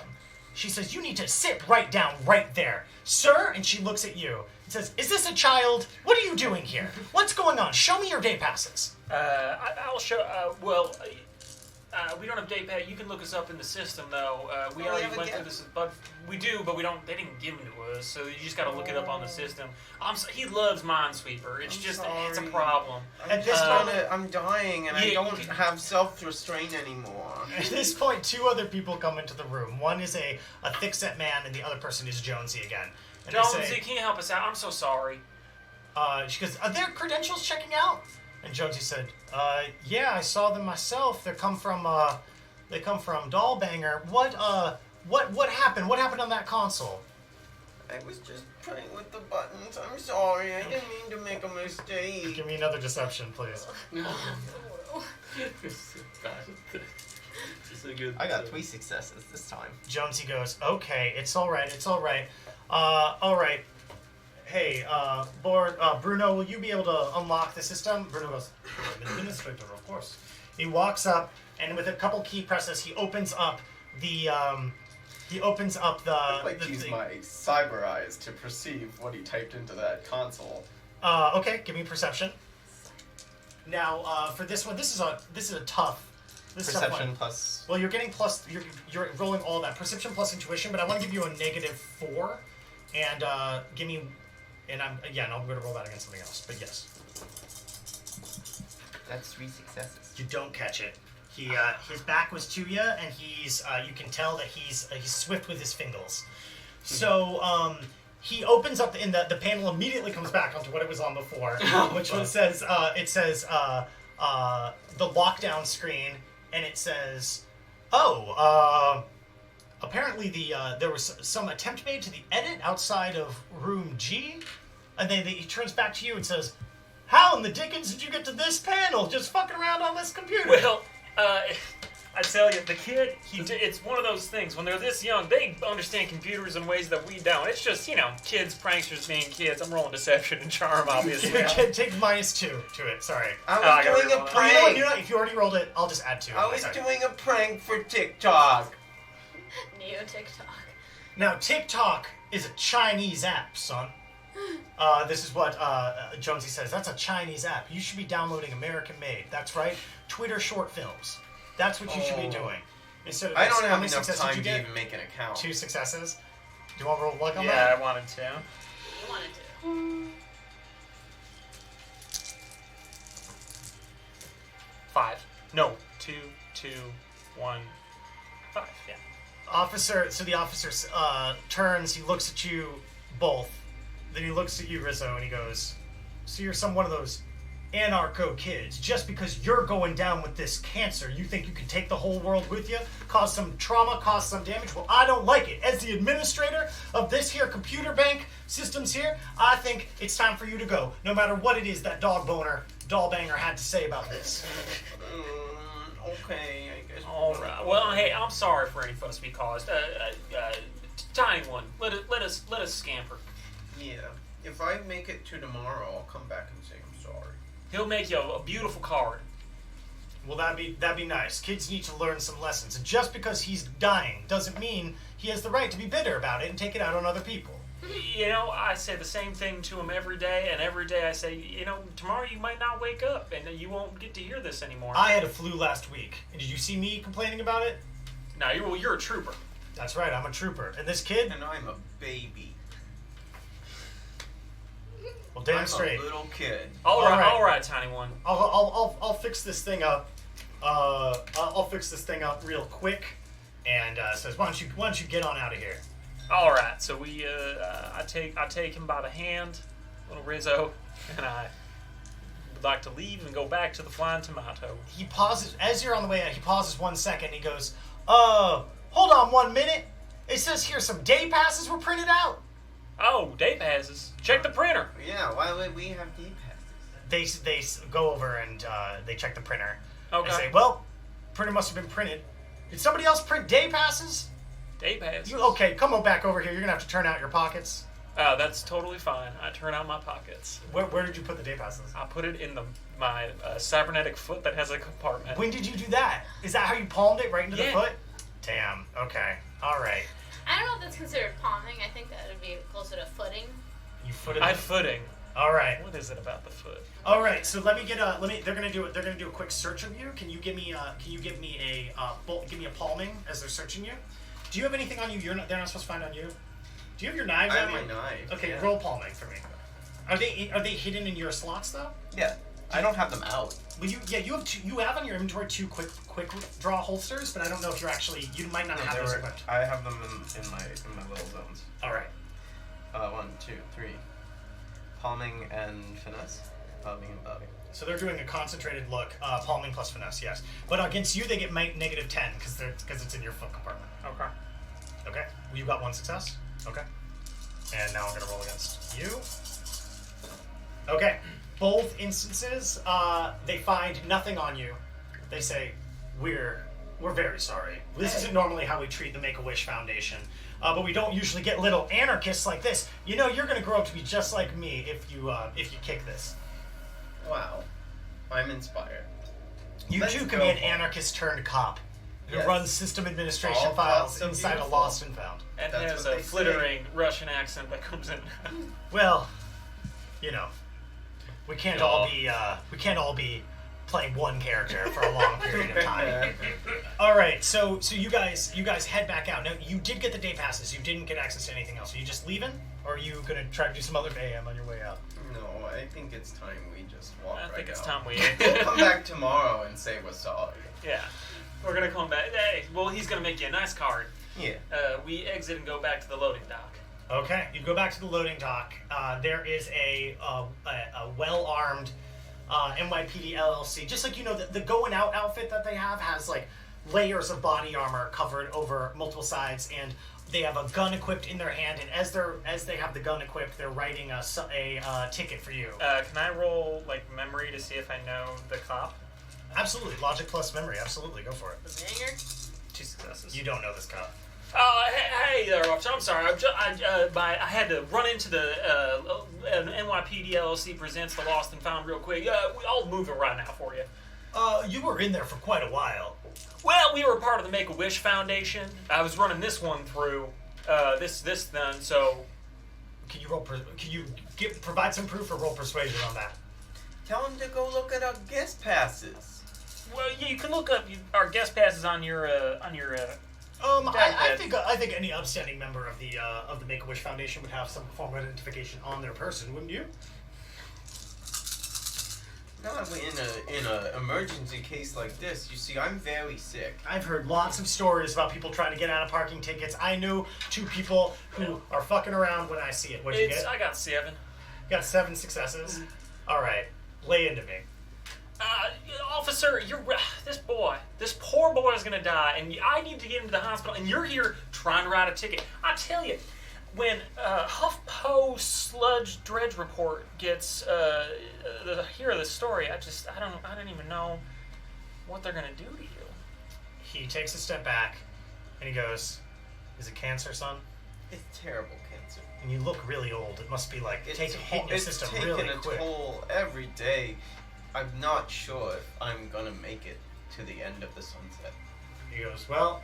She says, "You need to sit right down right there, sir." And she looks at you and says, "Is this a child? What are you doing here? What's going on? Show me your day passes." I'll show. We don't have day pass. You can look us up in the system, though. We already have a went day- through this, but we do. But we don't. They didn't give them to us, so you just got to look it up on the system. He loves Minesweeper. It's I'm it's a sorry. problem. At this I'm dying and I yeah, don't you can- have self-restraint anymore. At this point, 2 other people come into the room. One is a thick-set man, and the other person is Jonesy again. And they Jonesy, say, can you help us out? I'm so sorry. she goes, "Are their credentials checking out?" And Jonesy said, "Yeah, I saw them myself. They come from Dollbanger. What happened? What happened on that console?" I was just playing with the buttons. I'm sorry. I didn't mean to make a mistake. Give me another deception, please. It's a good. I got 3 successes this time. Jonesy goes, "Okay, it's all right. It's all right. All right. Hey, Bruno, will you be able to unlock the system?" Bruno goes, "I'm an administrator, of course." He walks up, and with a couple key presses, he opens up the. I'd like to use my cyber eyes to perceive what he typed into that console. Okay, give me perception. Now, for this one, this is a tough. This is a tough Perception one. plus. Well, you're getting plus. You're rolling all that perception plus intuition, but I want to give you a -4, and give me. And I'm going to roll that against something else. But yes, That's 3 successes. you don't catch it. He his back was to you, and he's you can tell that he's swift with his fingers. So he opens up the panel immediately comes back onto what it was on before, which one says the lockdown screen, and it says, apparently there was some attempt made to the edit outside of room G, and then he turns back to you and says, "How in the dickens did you get to this panel? Just fucking around on this computer?" Well, I tell you, the kid, it's one of those things. When they're this young, they understand computers in ways that we don't. It's just, kids, pranksters being kids. I'm rolling deception and charm, obviously. Take -2 to it. Sorry. I was doing a prank. You know what? If you already rolled it, I'll just add 2. I was doing a prank for TikTok. Neo TikTok. Now, TikTok is a Chinese app, son. This is what Jonesy says. That's a Chinese app. You should be downloading American-made. That's right. Twitter short films. That's what you should be doing. Instead of I don't how have many enough successes time did you to get? even make an account. 2 successes. Do you want to roll luck on Yeah, that? I wanted to. You wanted to. 5. No, 2, 2, 1, 5. Yeah. So the officer turns, he looks at you both, then he looks at you, Rizzo, and he goes, "So you're one of those anarcho kids. Just because you're going down with this cancer, you think you can take the whole world with you, cause some trauma, cause some damage? Well, I don't like it. As the administrator of this here computer bank systems here, I think it's time for you to go, no matter what it is that dollbanger had to say about this." Okay, I guess. All right. Well, hey, I'm sorry for any fuss we caused. Tiny one, let us scamper. Yeah. If I make it to tomorrow, I'll come back and say I'm sorry. He'll make you a beautiful card. Well, that'd be nice. Kids need to learn some lessons, and just because he's dying doesn't mean he has the right to be bitter about it and take it out on other people. I say the same thing to him every day, and every day I say, tomorrow you might not wake up, and you won't get to hear this anymore. I had a flu last week, and did you see me complaining about it? No, you're a trooper. That's right, I'm a trooper. And this kid? And I'm a baby. Well, damn I'm straight. a little kid. All right, tiny one. I'll fix this thing up. I'll fix this thing up real quick. And says, why don't you get on out of here? All right. So we, I take him by the hand, little Rizzo, and I would like to leave and go back to the Flying Tomato. He pauses as you're on the way out. He pauses 1 second. And he goes, hold on 1 minute. It says here some day passes were printed out. Oh, day passes. Check the printer. Yeah, why would we have day passes? They go over and they check the printer. Okay. They say, well, printer must have been printed. Did somebody else print day passes? Day passes. Okay, come on back over here. You're going to have to turn out your pockets. That's totally fine. I turn out my pockets. Where did you put the day passes? I put it in my cybernetic foot that has a compartment. When did you do that? Is that how you palmed it right into the Yeah. foot? Damn. Okay. All right. I don't know if that's considered palming. I think that would be closer to footing. You footed. Footing. All right. What is it about the foot? All right. So let me get a. They're gonna do a quick search of you. Can you give me a palming as they're searching you? Do you have anything on you? They're not supposed to find on you. Do you have your knives I on have you? my knife. Okay. Yeah. Roll palming for me. Are they hidden in your slots though? Yeah. I don't have them out. Well, you have on your inventory 2 quick draw holsters, but I don't know if you're actually you might not have those equipped. I have them in my little zones. All right. 1, 2, 3. Palming and finesse. Palming and bobbing. So they're doing a concentrated look, palming plus finesse, yes. But against you, they get negative 10 because it's in your foot compartment. Okay. Okay. Well, you got 1 success. Okay. And now I'm gonna roll against you. Okay. Both instances, they find nothing on you. They say, "We're very sorry. This isn't normally how we treat the Make-A-Wish Foundation, but we don't usually get little anarchists like this. You're gonna grow up to be just like me if you kick this." Wow. I'm inspired. You Let's too can go be an for it. anarchist turned cop who Yes. runs system administration All files cops are inside a beautiful. lost and found. And That's has what a they say. flittering Russian accent that comes in. Well, we can't all be playing one character for a long period of time. All right, so you guys head back out. Now you did get the day passes. You didn't get access to anything else. Are you just leaving, or are you gonna try to do some other mayhem on your way out? No, I think it's time we just walk I right think it's out. time we. We'll come back tomorrow and say we're sorry. Yeah, we're gonna come back. Hey, well, he's gonna make you a nice card. Yeah. We exit and go back to the loading dock. Okay, you go back to the loading dock. There is a well-armed NYPD LLC. Just like, you know, the going out outfit that they have has like layers of body armor covered over multiple sides, and they have a gun equipped in their hand. And as they have the gun equipped, they're writing a ticket for you. Can I roll like memory to see if I know the cop? Absolutely, logic plus memory. Absolutely, go for it. Banger. 2 successes. You don't know this cop. Hey there, officer. I'm sorry. I had to run into the NYPD LLC presents the Lost and Found real quick. I'll move it right now for you. You were in there for quite a while. Well, we were part of the Make-A-Wish Foundation. I was running this one through. This then. So, Can you provide some proof or roll persuasion on that? Tell him to go look at our guest passes. well, yeah, you can look up our guest passes on your I think any upstanding member of the Make-A-Wish Foundation would have some form of identification on their person, wouldn't you? Not in a emergency case like this. You see, I'm very sick. I've heard lots of stories about people trying to get out of parking tickets. I know 2 people who are fucking around when I see it. What'd you get? I got 7. You got 7 successes. All right, lay into me. Officer, this poor boy is gonna die, and I need to get him to the hospital, and you're here trying to write a ticket. I tell you, when HuffPo Sludge Dredge Report gets hear this story, I don't even know what they're gonna do to you. He takes a step back, and he goes, "Is it cancer, son? It's terrible cancer. And you look really old. It must be like hitting your system taking really a quick." toll every day. I'm not sure if I'm gonna make it to the end of the sunset. He goes, "Well,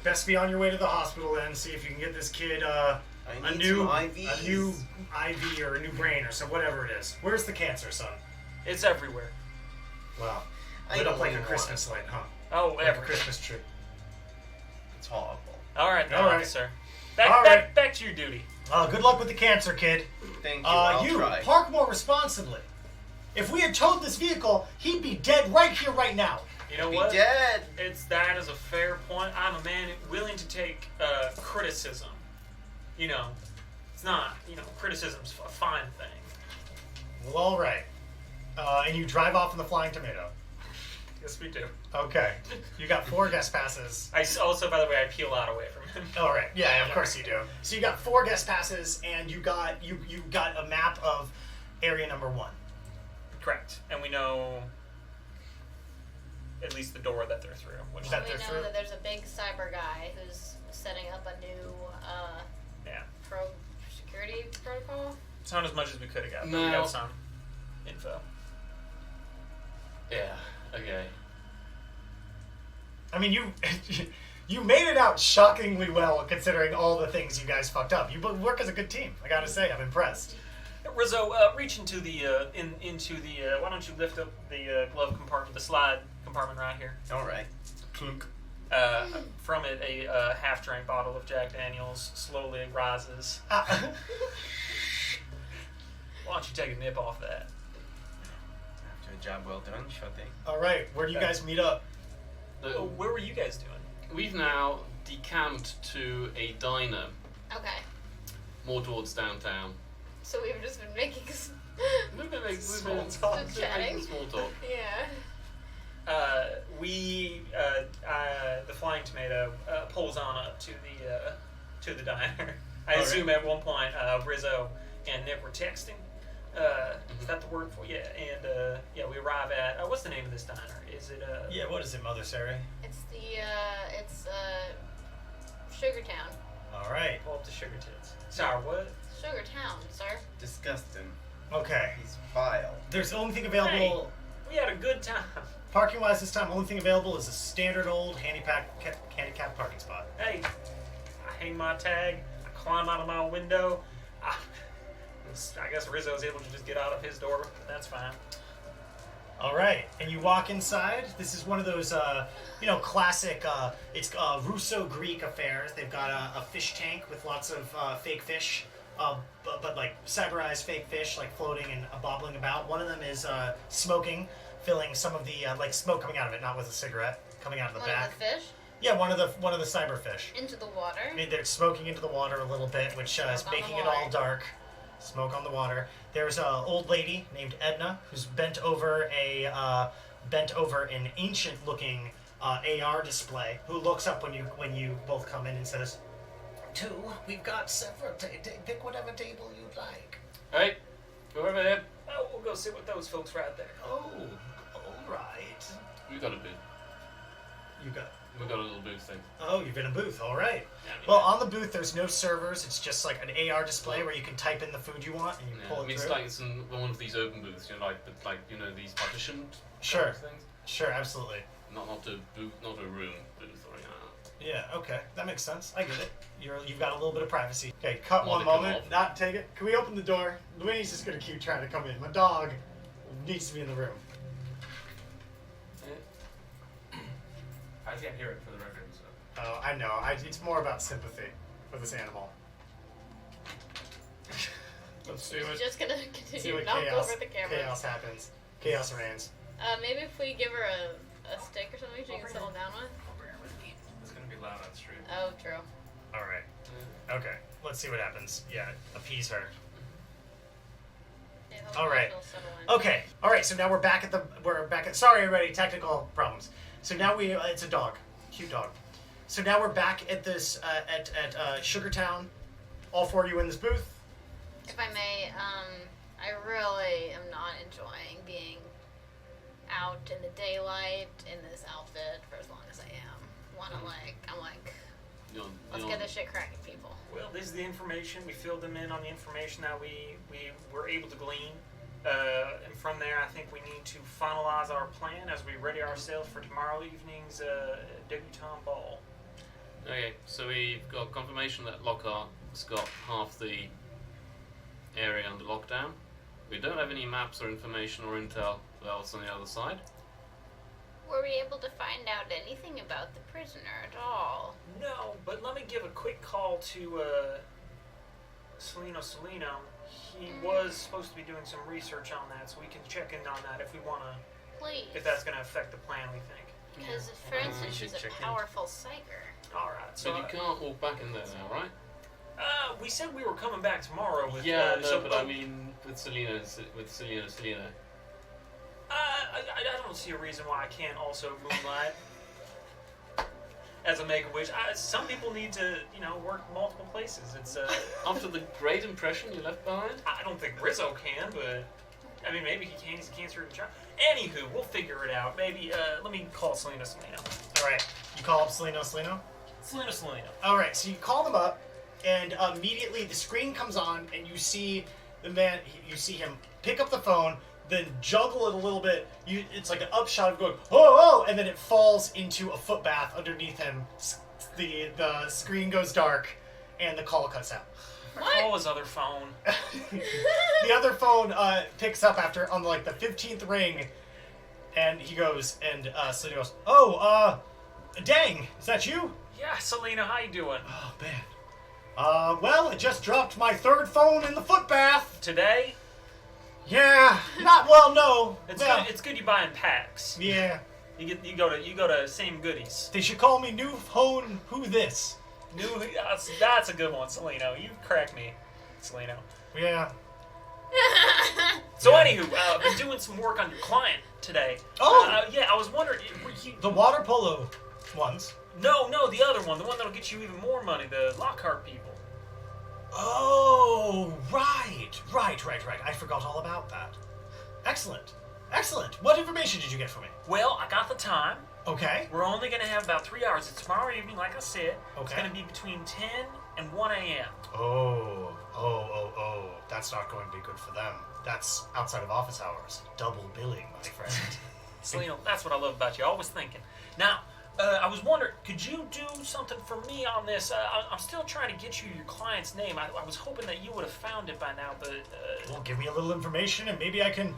best be on your way to the hospital then. See if you can get this kid a new IV or a new brain or some whatever it is. Where's the cancer, son?" It's everywhere. Well, I lit up don't like a want Christmas light, huh? Oh, Like a everywhere. Christmas tree. It's horrible. All right, then, All right. officer. All right. Back to your duty. Good luck with the cancer, kid. Thank you. I'll You try. park more responsibly. If we had towed this vehicle, he'd be dead right here, right now. You know Be what? dead. That is a fair point. I'm a man willing to take criticism. You know, it's not, criticism's a fine thing. Well, all right. And you drive off in the Flying Tomato. Yes, we do. Okay. You got 4 guest passes. I also, by the way, I peel out away from him. All right. Yeah, of course you do. So you got 4 guest passes, and you got a map of area number 1. Correct. And we know at least the door that they're through. Which That We they're know through? that there's a big cyber guy who's setting up a new yeah. security protocol. It's not as much as we could have got, but No. we got some info. Yeah, okay. I mean, you made it out shockingly well considering all the things you guys fucked up. You work as a good team. I gotta say, I'm impressed. Rizzo, reach into the why don't you lift up the glove compartment, the slide compartment right here. All right. Clunk. From it, a half-drank bottle of Jack Daniels slowly rises. Ah. Why don't you take a nip off that? After a job well done, sure thing. All right, where do you guys meet up? Where were you guys doing? We've now decamped to a diner Okay, more towards downtown. so we've just been making. We've been making Small small talk. Chatting. talk. Yeah. The Flying Tomato pulls on up to the diner. I All assume at one point Rizzo and Nick were texting. Is that the word for it? Yeah? And we arrive at what's the name of this diner? Is it Yeah, what is it, Mother Sary? It's Sugar Town. All right. pull up the sugar tits? Sorry, what? Sugar Town, sir. Disgusting. Okay. He's vile. There's the only thing available, We had a good time. parking-wise this time, only thing available is a standard old handicap parking spot. Hey, I hang my tag. I climb out of my window. I guess Rizzo's able to just get out of his door. But that's fine. All right, and you walk inside. This is one of those, classic. It's Russo-Greek affairs. They've got a fish tank with lots of fake fish, but like cyberized fake fish, like floating and bobbling about. One of them is smoking, filling some of the smoke coming out of it, not with a cigarette, coming out of the One back. of the fish? Yeah, one of the cyber fish. Into the water? I mean, they're smoking into the water a little bit, which is making it all dark. Smoke on the water. There's an old lady named Edna who's bent over an ancient-looking AR display. Who looks up when you both come in and says, "Two, we've got several. Pick whatever table you'd like." Hey, go over there. Oh, we'll go sit with those folks right there. Oh, all right. We got a booth. We got a little booth thing. Oh, you've been a booth. All right. Yeah, I mean, Well, on the booth, there's no servers. It's just like an AR display where you can type in the food you want and you pull it it's through. like it's in one of these open booths, these partitioned Sure. kind of things. Sure, absolutely. Not a booth, not a room booth or anything like that. Yeah, okay. That makes sense. I get it. You've got a little bit of privacy. Okay, cut one Wanna come moment. off? Not take it. Can we open the door? Luini's just going to keep trying to come in. My dog needs to be in the room. I can't hear it for the record, so. Oh, I know. It's more about sympathy for this animal. Let's do She's it. just gonna See continue what to knock chaos, over the camera. chaos happens. Chaos reigns. Maybe if we give her a stick or something she can settle down with? It's gonna be loud on stream. Oh, true. All right. Okay. Let's see what happens. Yeah, appease her. Yeah, All right. she'll settle in. Okay. All right. So now we're back at. Sorry, everybody. Technical problems. So now it's a dog, cute dog. So now we're back at this at Sugartown. All four of you in this booth. If I may, I really am not enjoying being out in the daylight in this outfit for as long as I am. Let's get this shit cracking, people. Well, this is the information. We filled them in on the information that we were able to glean. And from there, I think we need to finalize our plan as we ready ourselves for tomorrow evening's debutante ball. Okay, so we've got confirmation that Lockhart's got half the area under lockdown. We don't have any maps or information or intel else on the other side. Were we able to find out anything about the prisoner at all? No, but let me give a quick call to Salino. He was supposed to be doing some research on that, so we can check in on that if we want to, Please. if that's going to affect the plan, we think. Because, for instance, she's a powerful psyker. All right, So so you can't walk back in there now, right? we said we were coming back tomorrow with. But I mean with Selena. I don't see a reason why I can't also moonlight as a Make-A-Wish. Some people need to, work multiple places. It's After the great impression you left behind? I don't think Rizzo can, but I mean maybe he can. He's a cancer child. Anywho, we'll figure it out. Maybe let me call Selena. All right. You call up Selena. Selena. All right. So you call them up, and immediately the screen comes on, and you see the man. You see him pick up the phone, then juggle it a little bit. It's like an upshot of going, oh, and then it falls into a foot bath underneath him. The screen goes dark, and the call cuts out. Call his other phone. The other phone picks up after on the 15th ring, and he goes, and Selena goes, oh, dang, is that you? Yeah, Selena, how you doing? Oh, man. Well, I just dropped my third phone in the foot bath. Today? Yeah, no. It's good you buying packs. Yeah. You go to same goodies. They should call me New Phone Who This. That's a good one, Selena. You crack me, Selena. Yeah. So anywho, I've been doing some work on your client today. Oh! Yeah, I was wondering, were you... The water polo ones. No, the other one. The one that'll get you even more money. The Lockhart people. Oh, right. I forgot all about that. Excellent. What information did you get from me? Well, I got the time. Okay. We're only going to have about 3 hours. It's tomorrow evening, like I said. Okay. It's going to be between 10 and 1 a.m. Oh. That's not going to be good for them. That's outside of office hours. Double billing, my friend. Selena, that's what I love about you. Always thinking. Now, I was wondering, could you do something for me on this? I'm still trying to get you your client's name. I was hoping that you would have found it by now, but... Well, give me a little information, and maybe I can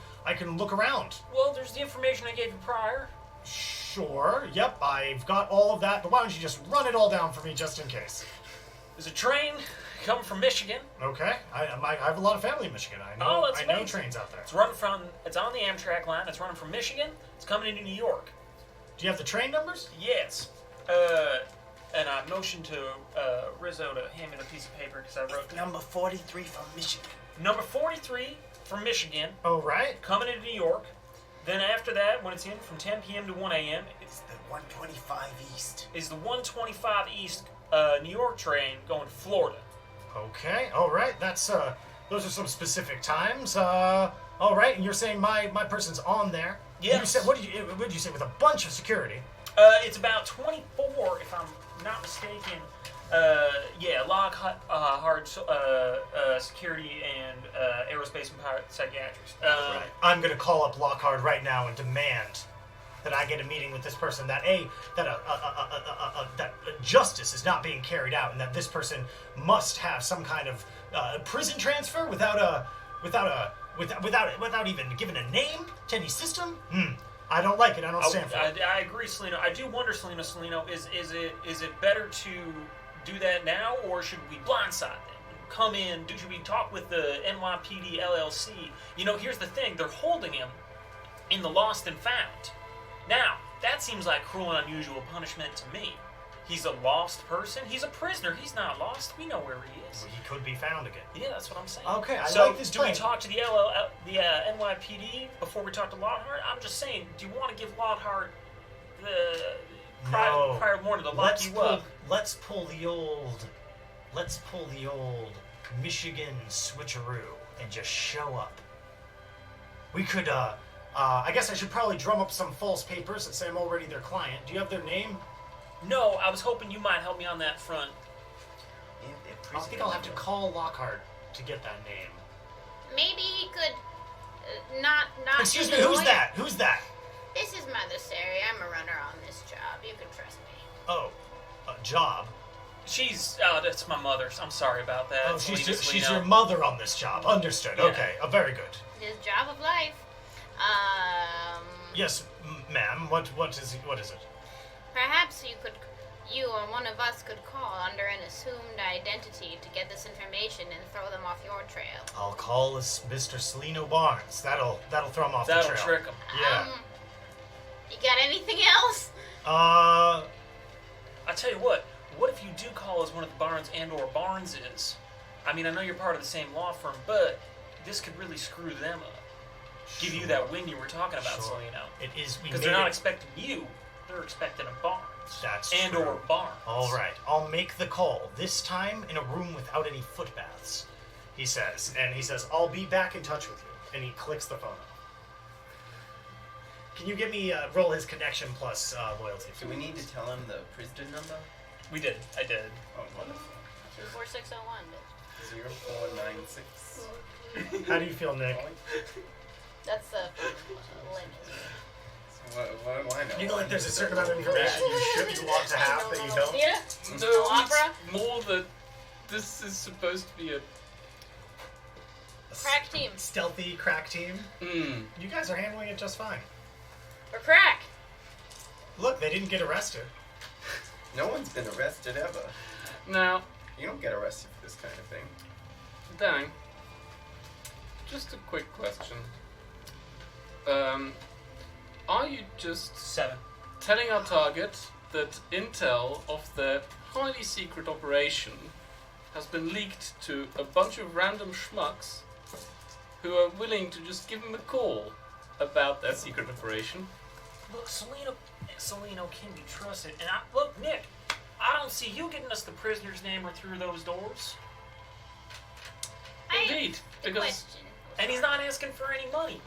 look around. Well, there's the information I gave you prior. Sure, yep, I've got all of that, but why don't you just run it all down for me just in case? There's a train coming from Michigan. Okay, I have a lot of family in Michigan. I know trains out there. It's on the Amtrak line. It's running from Michigan. It's coming into New York. Do you have the train numbers? Yes. And I motioned to Rizzo to hand me the piece of paper because I wrote Number 43 from Michigan. number 43 from Michigan, Oh, right. coming into New York. Then after that, when it's in from 10 p.m. to 1 a.m., It's the 125 East. is the 125 East New York train going to Florida. Okay, all right. That's those are some specific times. All right, and you're saying my person's on there? Yes. You said what did you say with a bunch of security? It's about 24, if I'm not mistaken. Yeah, Lockhart, security, and aerospace and psychiatrists. Right. I'm gonna call up Lockhart right now and demand that I get a meeting with this person. That justice is not being carried out, and that this person must have some kind of prison transfer without even giving a name to any system. I don't like it. I don't stand for it. I agree, Salino. I do wonder, Salino, is it better to do that now, or should we blindside them? Come in, should we talk with the NYPD LLC? You know, here's the thing. They're holding him in the lost and found. Now, that seems like cruel and unusual punishment to me. He's a lost person. He's a prisoner. He's not lost. We know where he is. He could be found again. Yeah, that's what I'm saying. Okay, I so like this do we plan. talk to the NYPD before we talk to Lockhart? I'm just saying, do you want to give Lockhart the prior warning to lock you up? Let's pull the old Michigan switcheroo and just show up. We could, I guess I should probably drum up some false papers and say I'm already their client. Do you have their name? No, I was hoping you might help me on that front. I think I'll have to call Lockhart to get that name. Maybe he could not. Excuse me, who's that? Who's that? This is Mother Sary. I'm a runner on this job. You can trust me. Oh, a job. That's my mother's. I'm sorry about that. Oh, she's Selena. your mother on this job. Understood. Yeah. Okay, very good. His job of life. Yes, ma'am. What is it? Perhaps you or one of us could call under an assumed identity to get this information and throw them off your trail. I'll call Mr. Salino Barnes. That'll throw him off the trail. That'll trick him. Yeah. You got anything else? I tell you what if you do call us one of the Barnes and or Barneses? I mean, I know you're part of the same law firm, but this could really screw them up. Give you that win you were talking about, Sure. Salino. It is. Because they're not expecting you, they're expecting a Barnes. That's and true. or Barnes. All right, I'll make the call. This time in a room without any foot baths, he says. And he says, I'll be back in touch with you. And he clicks the phone off. Can you give me, roll his connection plus loyalty? Do we need to tell him the prisoner number? We did. I did. Oh, wonderful. 24601. 0496. How do you feel, Nick? That's the limit. What do I know? You know, like there's a certain amount of information you want to have that you don't? Yeah. No, Opera? it's more that this is supposed to be a... Crack team. Stealthy crack team. You guys are handling it just fine. We're crack. Look, they didn't get arrested. No one's been arrested ever. Now, You don't get arrested for this kind of thing. Dang. Just a quick question. Are you just 7. telling our target that intel of the highly secret operation has been leaked to a bunch of random schmucks who are willing to just give him a call about their secret operation? Look, Salino can be trusted. And look, Nick, I don't see you getting us the prisoner's name or through those doors. Indeed, because Question. And he's not asking for any money.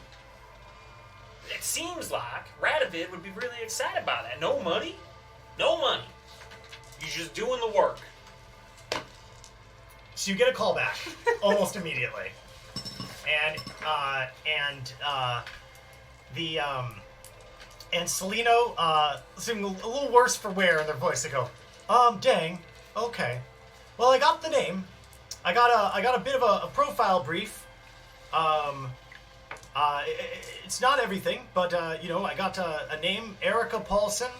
It seems like Radovid would be really excited by that. No money? No money. You're just doing the work. So you get a call back almost immediately, And Celino, seeming a little worse for wear in their voice, they go, dang, okay. Well, I got the name. I got a bit of a profile brief. It's not everything, but, I got a name, Erica Paulson,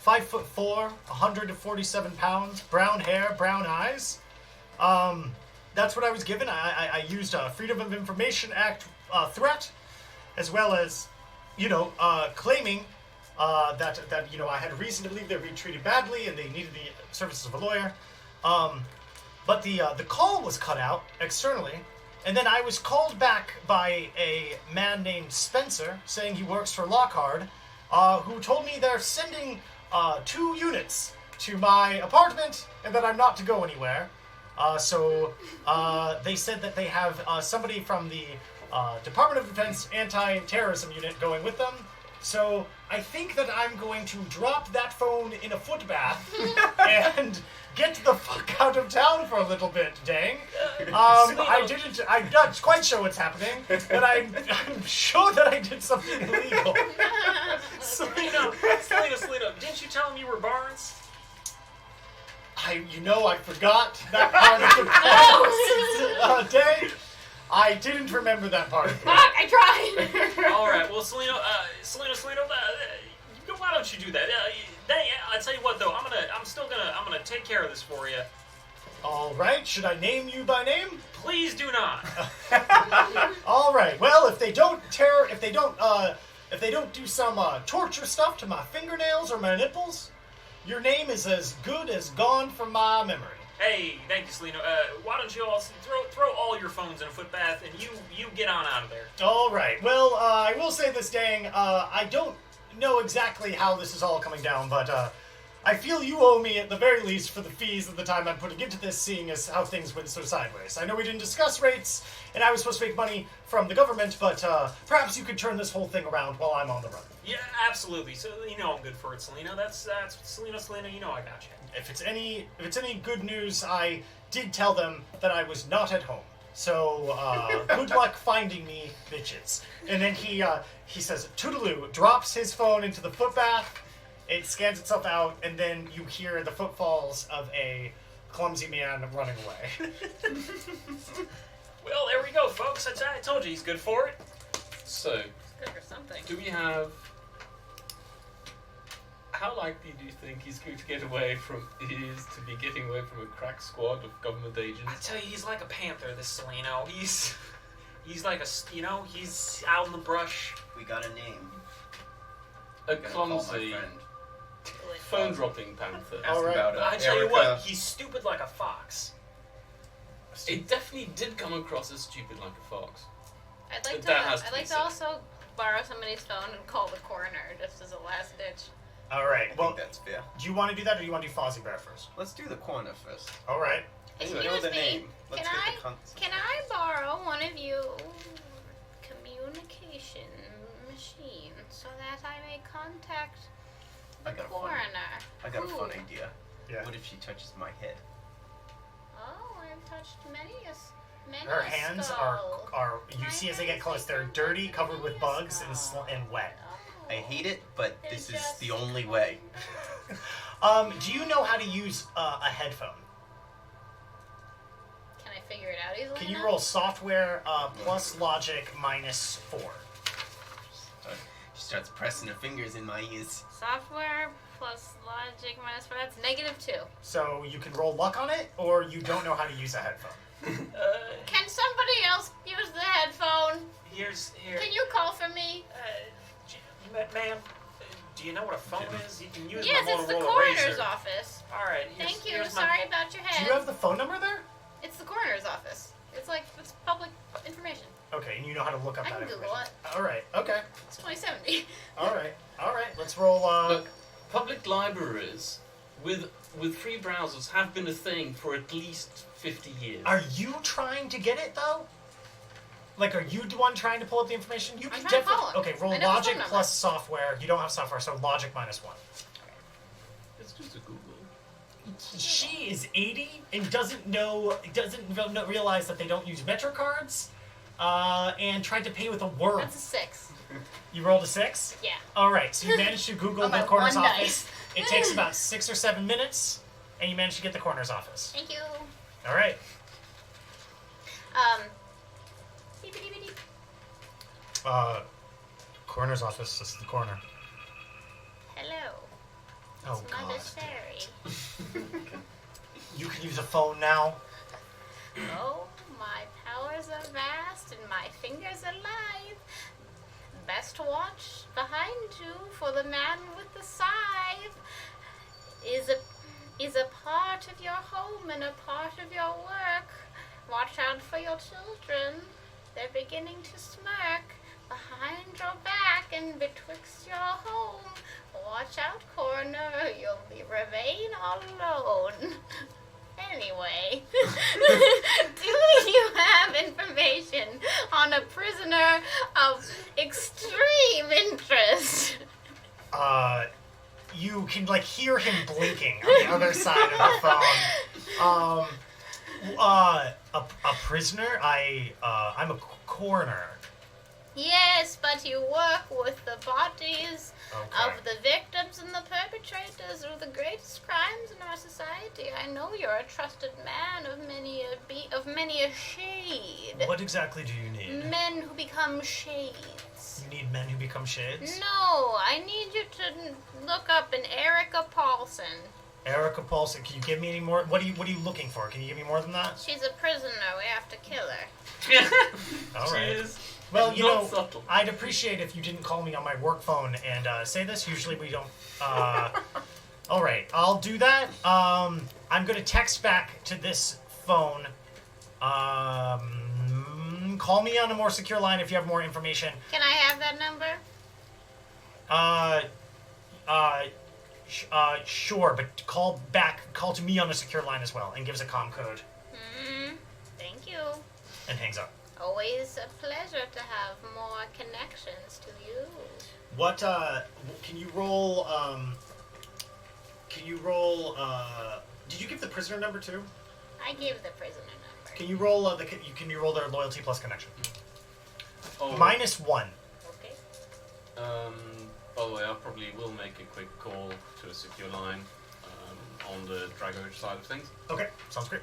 5'4", 147 pounds, brown hair, brown eyes. That's what I was given. I used a Freedom of Information Act threat, as well as, claiming that I had reason to believe they were being treated badly and they needed the services of a lawyer. But the call was cut out externally, and then I was called back by a man named Spencer, saying he works for Lockhart, who told me they're sending 2 units to my apartment and that I'm not to go anywhere. So they said that they have somebody from the Department of Defense Anti-Terrorism Unit going with them. So I think that I'm going to drop that phone in a foot bath and get the fuck out of town for a little bit, dang. I'm not quite sure what's happening, but I'm sure that I did something illegal. Selena, didn't you tell him you were Barnes? I forgot that part of the day. I didn't remember that part of it. Fuck, I tried! All right, well, Selena, why don't you do that? I tell you what, though, I'm gonna take care of this for you. All right, should I name you by name? Please do not. All right. Well, if they don't do some torture stuff to my fingernails or my nipples, your name is as good as gone from my memory. Hey, thank you, Selena. Why don't you all throw all your phones in a foot bath and you get on out of there? All right. Well, I will say this, dang. I don't know exactly how this is all coming down, but I feel you owe me at the very least for the fees of the time I'm putting into this, seeing as how things went so sideways. I know we didn't discuss rates, and I was supposed to make money from the government, but perhaps you could turn this whole thing around while I'm on the run. Yeah, absolutely. So I'm good for it, Selena. That's Selena. I got you. If it's any good news, I did tell them that I was not at home. So good luck finding me, bitches. And then he says toodaloo, drops his phone into the foot bath. It scans itself out, and then you hear the footfalls of a clumsy man running away. Well, there we go, folks. I told you he's good for it. So, It's good for something. do we have... How likely do you think he's going to get away from... is to be getting away from a crack squad of government agents? I tell you, he's like a panther, this Seleno. He's like he's out in the brush. We got a name. A I'm gonna call my clumsy, friend. phone-dropping panther. Ask All right. about I tell you Erica. what, he's stupid like a fox. It definitely did come across as stupid like a fox. I'd like That has to I'd be like to said. also borrow somebody's phone and call the coroner just as a last ditch. All right. I Well, think that's fair. do you want to do that, or do you want to do Fozzie Bear first? Let's do the corner first. All right. I Excuse know the me, name. Let's can get I- the concept. Can I borrow one of you communication machine so that I may contact the I got a coroner? I got a fun Who? idea. Yeah. What if she touches my head? Oh, I've touched many Her a hands skull. are you see as they get close, they're dirty, covered with bugs and wet. Oh, I hate it, but they're this is just the only way. Do you know how to use a headphone? Can I figure it out easily Can you enough? roll software plus logic minus 4? She starts pressing her fingers in my ears. Software plus logic minus 4. That's -2. So you can roll luck on it, or you don't know how to use a headphone. Can somebody else use the headphone? Here. Can you call for me? Ma'am, do you know what a phone is? You can use Yes, my it's the Motorola coroner's Razor. office. All right. Thank you. here's my- Sorry about your Do head. you have the phone number there? It's the coroner's office. It's public information. Okay, and you know how to look up I that can Google information. it. All right. Okay. It's 2070. All right. Let's roll. Look, public libraries with free browsers have been a thing for at least 50 years. Are you trying to get it though? Like, are you the one trying to pull up the information? You I'm can trying to definitely. follow. Okay, roll I know the phone logic number. plus software. You don't have software, so logic minus 1. It's just a Google. She is 80 and doesn't realize that they don't use Metro cards. and tried to pay with a worm. That's a 6. You rolled a 6? Yeah. Alright, so you managed to Google On my the coroner's one office. It takes about 6 or 7 minutes, and you manage to get the coroner's office. Thank you. Alright. Beep, beep, beep, beep. Coroner's office, this is the coroner. Hello. Oh, It's God. Mother Sary. You can use a phone now. Oh, my powers are vast and my fingers are lithe. Best to watch behind you, for the man with the scythe is a part of your home and a part of your work. Watch out for your children. They're beginning to smirk behind your back and betwixt your home. Watch out, coroner, you'll remain all alone. Anyway, do you have information on a prisoner of extreme interest? You can, hear him blinking on the other side of the phone. A prisoner? I'm a coroner. Yes, but you work with the bodies Okay. of the victims and the perpetrators of the greatest crimes in our society. I know you're a trusted man of many a shade. What exactly do you need? Men who become shades. You need men who become shades? No, I need you to look up an Erica Paulson. Erica Paulson, can you give me any more? What are you looking for? Can you give me more than that? She's a prisoner. We have to kill her. All right. Cheers. Well, you Not know, subtle. I'd appreciate if you didn't call me on my work phone and say this. Usually we don't. All right, I'll do that. I'm going to text back to this phone. Call me on a more secure line if you have more information. Can I have that number? Sure, but call to me on a secure line as well, and gives a comm code, Thank you. and hangs up. Always a pleasure to have more connections to you. What, can you roll, did you give the prisoner number too? I gave the prisoner number. Can you roll, can you roll their loyalty plus connection? Oh, -1. Okay. By the way, I probably will make a quick call to a secure line on the Drago side of things. Okay, sounds great.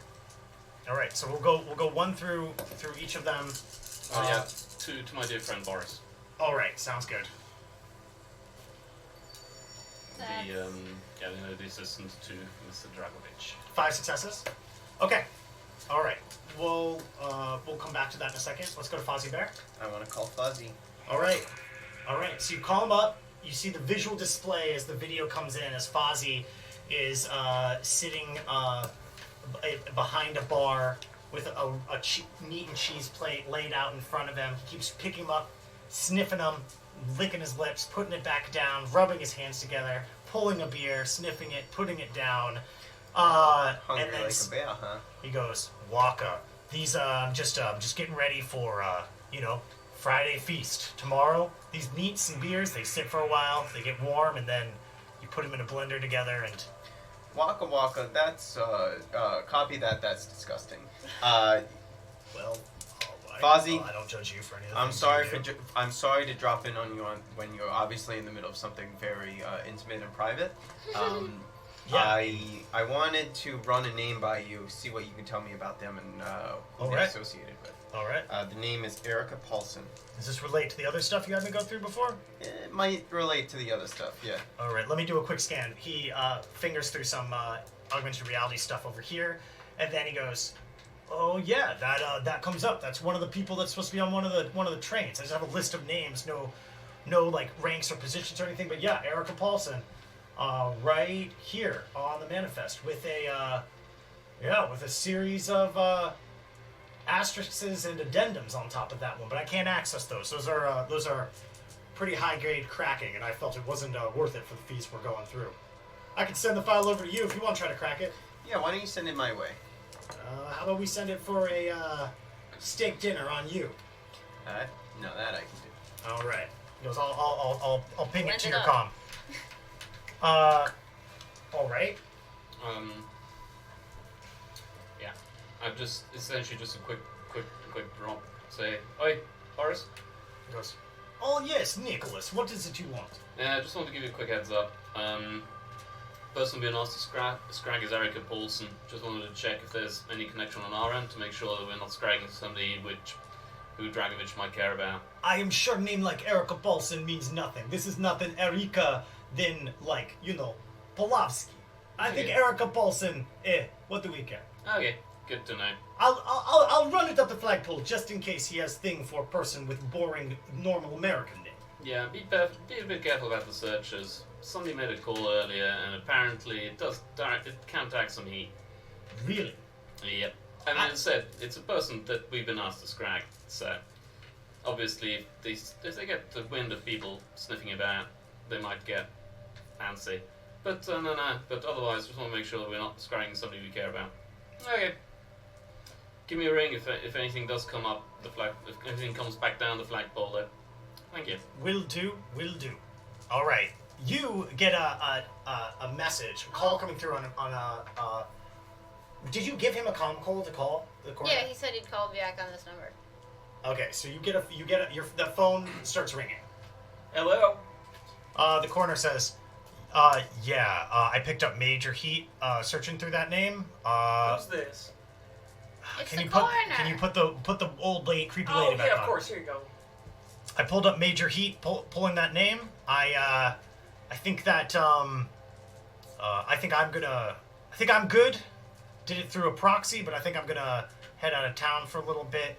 All right, so we'll go one through each of them. Yeah, to my dear friend Boris. All right, sounds good. The assistant to Mr. Dragovich. 5 successes. Okay. All right. We'll come back to that in a second. Let's go to Fozzie Bear. I want to call Fuzzy. All right. So you call him up. You see the visual display as the video comes in as Fozzie is sitting behind a bar with a meat and cheese plate laid out in front of him. He keeps picking them up, sniffing them, licking his lips, putting it back down, rubbing his hands together, pulling a beer, sniffing it, putting it down. Hungry and then like a bear, huh? he goes, Waka. These just getting ready for Friday feast. Tomorrow, these meats and beers, they sit for a while, they get warm, and then you put them in a blender together and Waka waka, that's, copy that, that's disgusting. Fozzie, I don't judge you for any of the I'm things sorry you do. I'm sorry to drop in on you when you're obviously in the middle of something very intimate and private. Yeah. I wanted to run a name by you, see what you can tell me about them and who they're Alright. associated with. All right. The name is Erica Paulson. Does this relate to the other stuff you had me go through before? It might relate to the other stuff, yeah. All right, let me do a quick scan. He fingers through some augmented reality stuff over here, and then he goes, "Oh yeah, that comes up. That's one of the people that's supposed to be on one of the trains. I just have a list of names, no like ranks or positions or anything. But yeah, Erica Paulson, right here on the manifest with a series of asterisks and addendums on top of that one. But I can't access those. Those are pretty high grade cracking, and I felt it wasn't worth it for the fees we're going through. I could send the file over to you if you want to try to crack it. Yeah, why don't you send it my way? How about we send it for a steak dinner on you? No, that I can do. All right. He goes, I'll ping it Blend to it your up. comm. All right. Yeah, I've just essentially just a quick drop say, "Oi, Horace." He goes, "Oh yes, Nicholas. What is it you want?" Yeah, I just want to give you a quick heads up. Person being asked to scrag is Erica Paulson. Just wanted to check if there's any connection on our end to make sure that we're not scragging somebody who Dragovich might care about. I am sure a name like Erica Paulson means nothing. This is not an Erika, then like, Polavsky. I think Okay. Erica Paulson, what do we care? Okay, good to know. I'll run it up the flagpole just in case he has thing for a person with boring, normal American name. Yeah, be a bit careful about the searches. Somebody made a call earlier, and apparently it can tag some heat. Really? Yep. And as I said, it's a person that we've been asked to scrag. So obviously, if they get the wind of people sniffing about, they might get antsy. But no. But otherwise, just want to make sure that we're not scragging somebody we care about. Okay. Give me a ring if anything does come up the flag. If anything comes back down the flagpole there. Thank you. Will do. All right. You get a message, a call coming through on a. Did you give him a comm call to call the corner? Yeah, he said he'd call back on this number. Okay, so the phone starts ringing. Hello. The coroner says, I picked up major heat searching through that name. Who's this? It's Can the you coroner. put the old lady, creepy Oh lady back yeah, on? of course. Here you go. I pulled up major heat, pulling that name. I think that I think I'm good. Did it through a proxy, but I think I'm gonna head out of town for a little bit.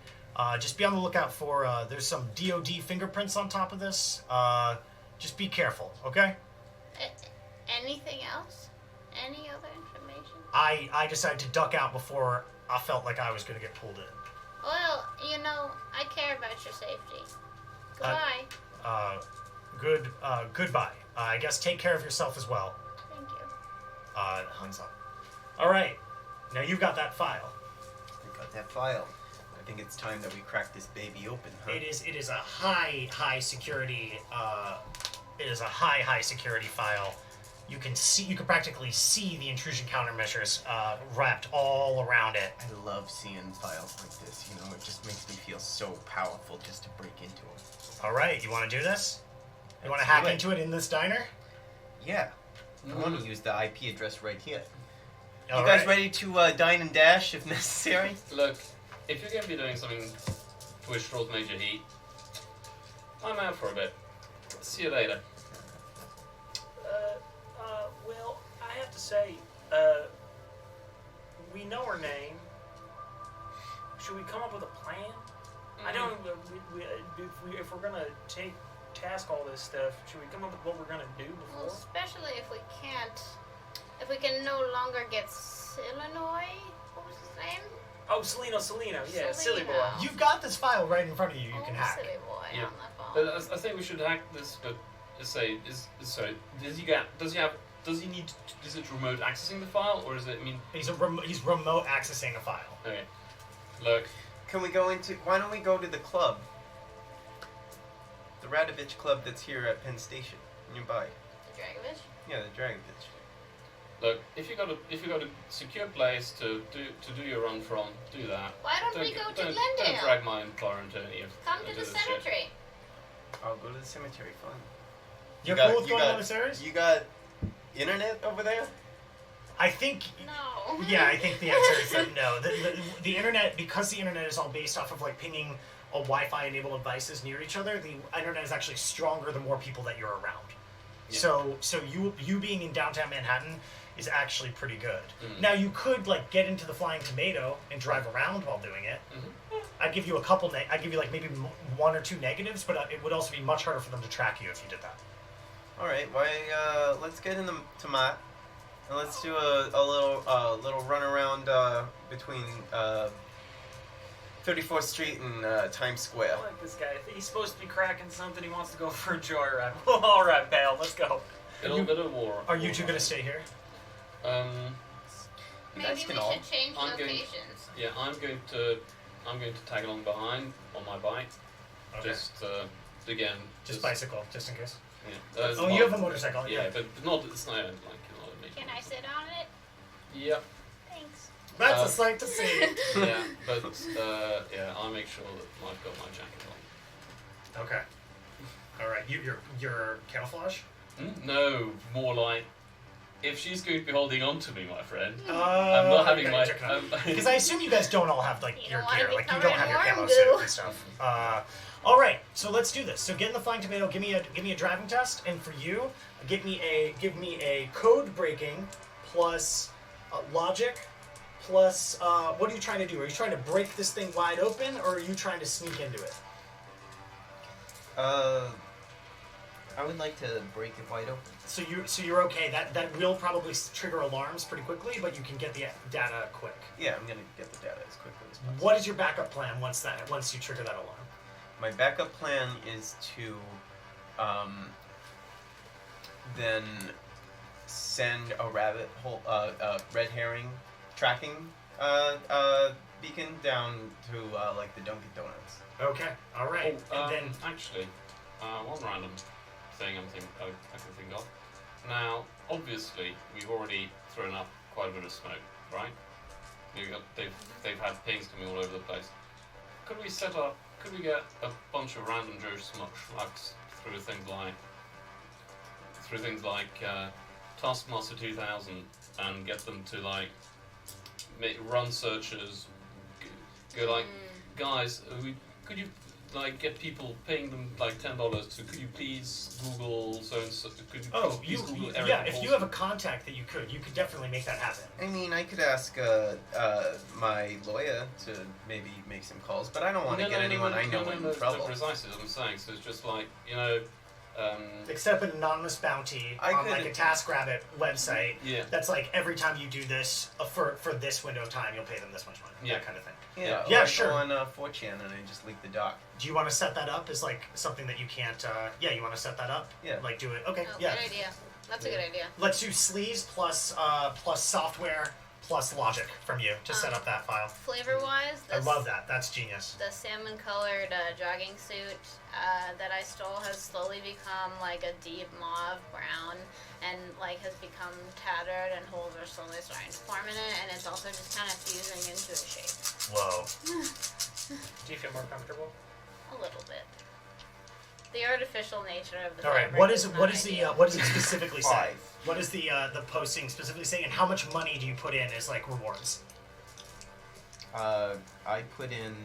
Just be on the lookout for there's some DOD fingerprints on top of this. Just be careful, okay? Anything else? Any other information? I decided to duck out before I felt like I was gonna get pulled in. Well, I care about your safety. Goodbye. Goodbye. I guess take care of yourself as well. Thank you. Hangs up. All right. Now you've got that file. We got that file. I think it's time that we crack this baby open, huh? It is a high security. It is a high security file. You can practically see the intrusion countermeasures wrapped all around it. I love seeing files like this. It just makes me feel so powerful just to break into them. All right, you want to do this? You want to Let's hack do it. into it in this diner? Yeah. I want to use the IP address right here. All You guys right. ready to dine and dash if necessary? Look, if you're going to be doing something to which draws major heat, I'm out for a bit. See you later. Well, I have to say, we know her name. Should we come up with a plan? I don't. If we're gonna task all this stuff, should we come up with what we're gonna do Well, before? especially if we can no longer get Illinois. What was his name? Oh, Celino, yeah, silly boy. Celino. You've got this file right in front of you. You can hack. Silly boy Yeah. on the phone. But I think we should hack this. But sorry, is it remote accessing the file, or is it? I mean, He's remote accessing a file. okay. Look, Why don't we go to the club? The Radovich Club that's here at Penn Station, nearby. The Dragovich? Yeah, the Dragovich. look. If you got a secure place to do your run from, do that. Why don't we go to Don't Glendale? drag my employer into any of. Come to into the this shit. cemetery. I'll go to the cemetery, fine. You're got- cool with you going got- on the series? You got internet over there? I think. No. Yeah, I think the answer is that no. The internet, because the internet is all based off of like pinging a Wi-Fi enabled devices near each other, the internet is actually stronger the more people that you're around. Yeah. So you being in downtown Manhattan is actually pretty good. Mm. Now you could like get into the Flying Tomato and drive around while doing it. Mhm. I'd give you a couple. I'd give you like maybe one or two negatives, but it would also be much harder for them to track you if you did that. All right. Let's get into Tomat, and let's do a little run around between 34th Street and Times Square. I like this guy. I think he's supposed to be cracking something. He wants to go for a joyride. All right, pal, let's go. Bit of war. Are you two gonna stay here? Um. Maybe Guys we can all- should change I'm going- locations. Yeah, I'm going to tag along behind on my bike. Okay. Just again. Just bicycle, just in case. Yeah. Oh, you have a motorcycle. Yeah, but not. It's not like what I mean. Can I sit on it? Yep. Thanks. That's a sight to see. Yeah, but I'll make sure that I've got my jacket on. Okay. All right. Your camouflage. No, more like if she's going to be holding on to me, my friend. I'm not having my- because I assume you guys don't all have like You your don't wanna gear, be like you covered don't in have your camo worm suit goo. and stuff. All right, so let's do this. So get in the flying tomato. Give me a driving test, and for you, give me a code breaking plus logic plus what are you trying to do? Are you trying to break this thing wide open, or are you trying to sneak into it? I would like to break it wide open. So you're okay. That will probably trigger alarms pretty quickly, but you can get the data quick. Yeah, I'm gonna get the data as quickly as possible. What is your backup plan once you trigger that alarm? My backup plan is to then send a rabbit hole, red herring tracking beacon down to like the Dunkin' Donuts. Okay, all right. Oh, and then actually, one random thing I can think of. Now, obviously, we've already thrown up quite a bit of smoke, right? They've had pings coming all over the place. Could we get a bunch of random Joe schmucks through things like Taskmaster 2000 and get them to like run searches, go like, guys, could you like get people paying them like $10 to could you please Google so and so? Could you please Google Eric yeah. If Paulson? you have a contact that you could definitely make that happen. I mean, I could ask my lawyer to maybe make some calls, but I don't want to get anyone I know in trouble. No, precisely what I'm saying. So it's just like, you know, Except an anonymous bounty on like a TaskRabbit website. Yeah. That's like every time you do this for this window of time, you'll pay them this much money. Yeah. That kind of thing. Yeah, Yeah, or sure. Go on 4chan and I just leak the doc. Do you want to set that up as like something that you can't? Yeah, you want to set that up? Yeah. Like do it. Okay. Oh, yeah. good idea. That's a good idea. Let's do sleaze plus software plus logic from you to set up that file. Flavor-wise, I love that. That's genius. the salmon-colored jogging suit that I stole has slowly become like a deep mauve brown and like has become tattered and holes are slowly starting to form in it, and it's also just kind of fusing into a shape. Whoa. Do you feel more comfortable? A little bit. The artificial nature of the All right. fabric What is not what does it specifically say? 5. What is the posting specifically saying, and how much money do you put in as like rewards? I put in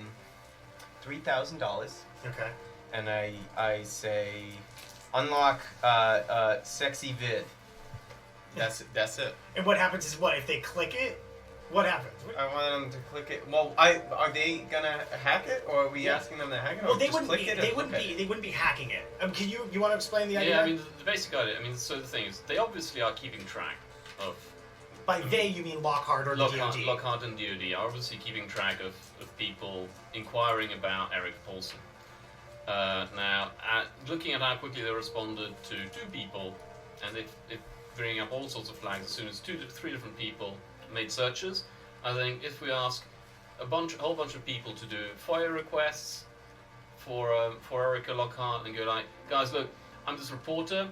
$3,000 Okay. and I say unlock sexy vid. That's it. And what happens is what if they click it? What happens? I want them to click it. Well, are they gonna hack it, or are we asking them to hack it? Or Well, they just wouldn't click be. it They and wouldn't click be. it? They wouldn't be hacking it. Can you want to explain the idea? Yeah, I mean the basic idea. I mean, so the thing is, they obviously are keeping track of By they you mean Lockhart or the DoD. Lockhart and DoD are obviously keeping track of people inquiring about Eric Paulson. Now, looking at how quickly they responded to 2 people, and it bringing up all sorts of flags as soon as 3 different people made searches. I think if we ask a whole bunch of people to do FOIA requests for Erica Lockhart and go like, guys, look, I'm this reporter,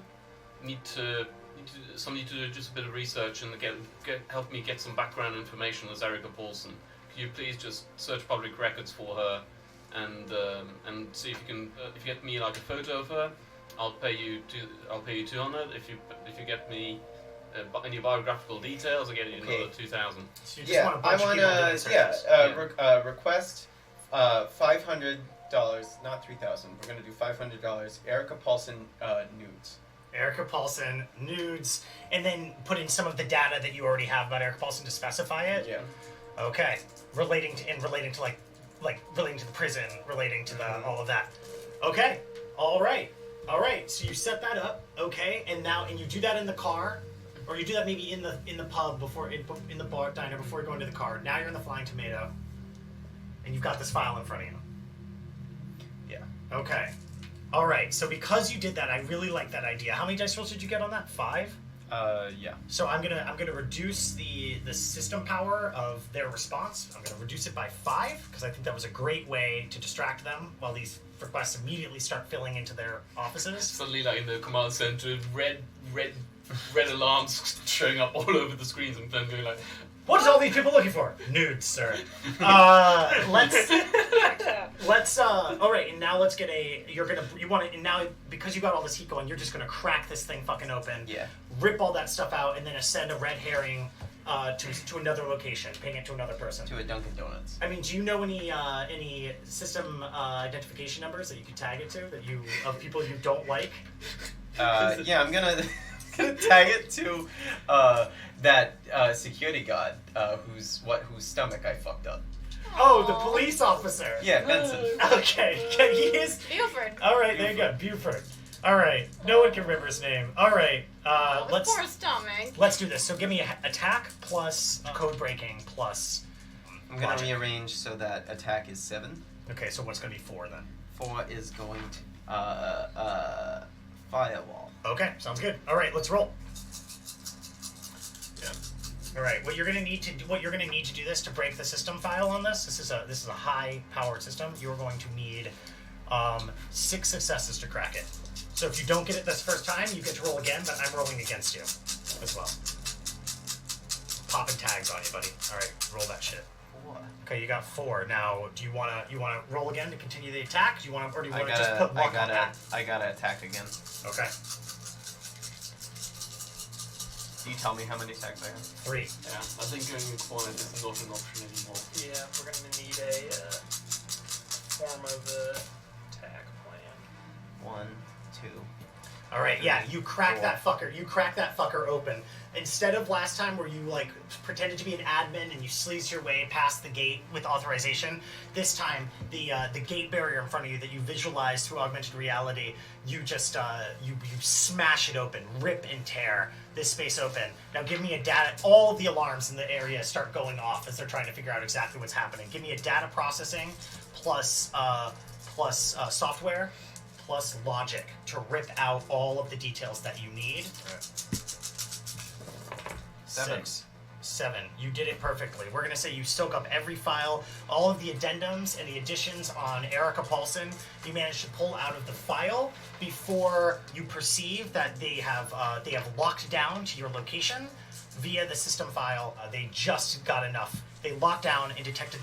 somebody to do just a bit of research and help me get some background information on Erica Paulson. Could you please just search public records for her and see if you can if you get me like a photo of her, I'll pay you $200. If you get me any biographical details, I'll get you another $2,000. So you just want a bunch of people doing searches. Request $500, not $3,000. We're gonna do $500. Erica Paulson nudes. Erica Paulson nudes, and then put in some of the data that you already have about Erica Paulson to specify it. Yeah. Okay. Relating to relating to the prison, relating to the all of that. Okay. All right. So you set that up. Okay. And you do that in the car, or you do that maybe in the pub before in the bar diner before you go into the car. Now you're in the Flying Tomato, and you've got this file in front of you. Yeah. Okay. All right. So because you did that, I really like that idea. How many dice rolls did you get on that? 5. Yeah. So I'm gonna reduce the system power of their response. I'm gonna reduce it by 5 because I think that was a great way to distract them while these requests immediately start filling into their offices. Suddenly, like in the command center, red alarms showing up all over the screens, and then going like, What is all these people looking for? Nudes, sir. Let's. All right, and now let's get a. You want to, and now because you got all this heat going, you're just gonna crack this thing fucking open. Yeah. Rip all that stuff out, and then ascend a red herring to another location, ping it to another person. To a Dunkin' Donuts. I mean, do you know any system identification numbers that you could tag it to of people you don't like? Yeah, I'm gonna tag it to that security guard whose stomach I fucked up. Oh, the police officer. Yeah, Benson. Okay, he is. Buford. All right, there you go, Buford. All right, no one can remember his name. All right, With poor stomach. let's do this. So give me an attack plus code breaking plus. I'm gonna logic. rearrange so that attack is 7. Okay, so what's gonna be 4 then? 4 is going to firewall. Okay, sounds good. All right, let's roll. Yeah. All right, what you're gonna need to do this to break the system file on this. This is a high powered system. You're going to need 6 successes to crack it. So if you don't get it this first time, you get to roll again, but I'm rolling against you as well. Popping tags on you, buddy. All right, roll that shit. 4. Okay, you got 4. Now, do you wanna roll again to continue the attack? Do you wanna I just put luck on that? gotta attack again. Okay, Do you tell me how many attacks I have? 3. Yeah, I think going with 1 is not an option anymore. Yeah, we're gonna need a form of the attack plan. 1, 2. All right, yeah, you crack 4. that fucker. You crack that fucker open. Instead of last time where you like pretended to be an admin and you sleazed your way past the gate with authorization, this time the gate barrier in front of you that you visualized through augmented reality, you just you smash it open, rip and tear this space open. Now give me a data. All of the alarms in the area start going off as they're trying to figure out exactly what's happening. Give me a data processing plus software plus logic to rip out all of the details that you need. 7. 7. You did it perfectly. We're gonna say you soak up every file, all of the addendums and the additions on Erica Paulson. You managed to pull out of the file before you perceive that they have locked down to your location via the system file. They just got enough. They locked down and detected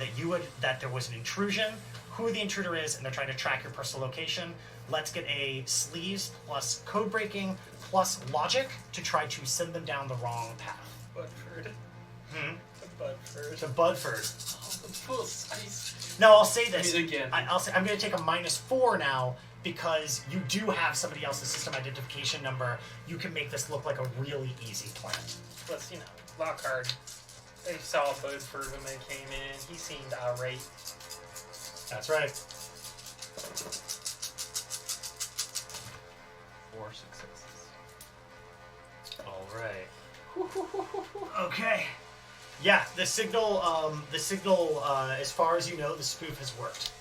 that there was an intrusion, who the intruder is, and they're trying to track your personal location. Let's get a sleaze plus code breaking plus logic to try to send them down the wrong path. Budford. To Budford. To Budford. Oh, the puss. No, I'll say this. Me again. I'll say I'm going to take a -4 now because you do have somebody else's system identification number. You can make this look like a really easy plan. Plus, Lockhart. They saw Budford when they came in. He seemed irate. That's right. 4 successes. All right. Okay. Yeah, the signal, as far as you know, the spoof has worked.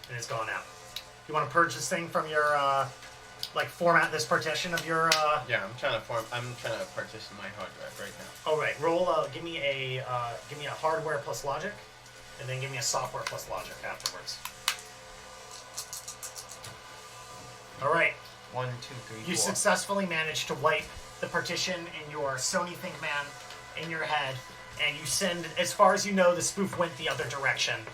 And it's gone out. You want to purge this thing from your, format this partition of your, Yeah, I'm trying to partition my hard drive right now. All right, roll, give me a hardware plus logic, and then give me a software plus logic afterwards. All right. 1, 2, 3, 4. You successfully managed to wipe the partition in your Sony ThinkMan in your head, and you send, as far as you know, the spoof went the other direction,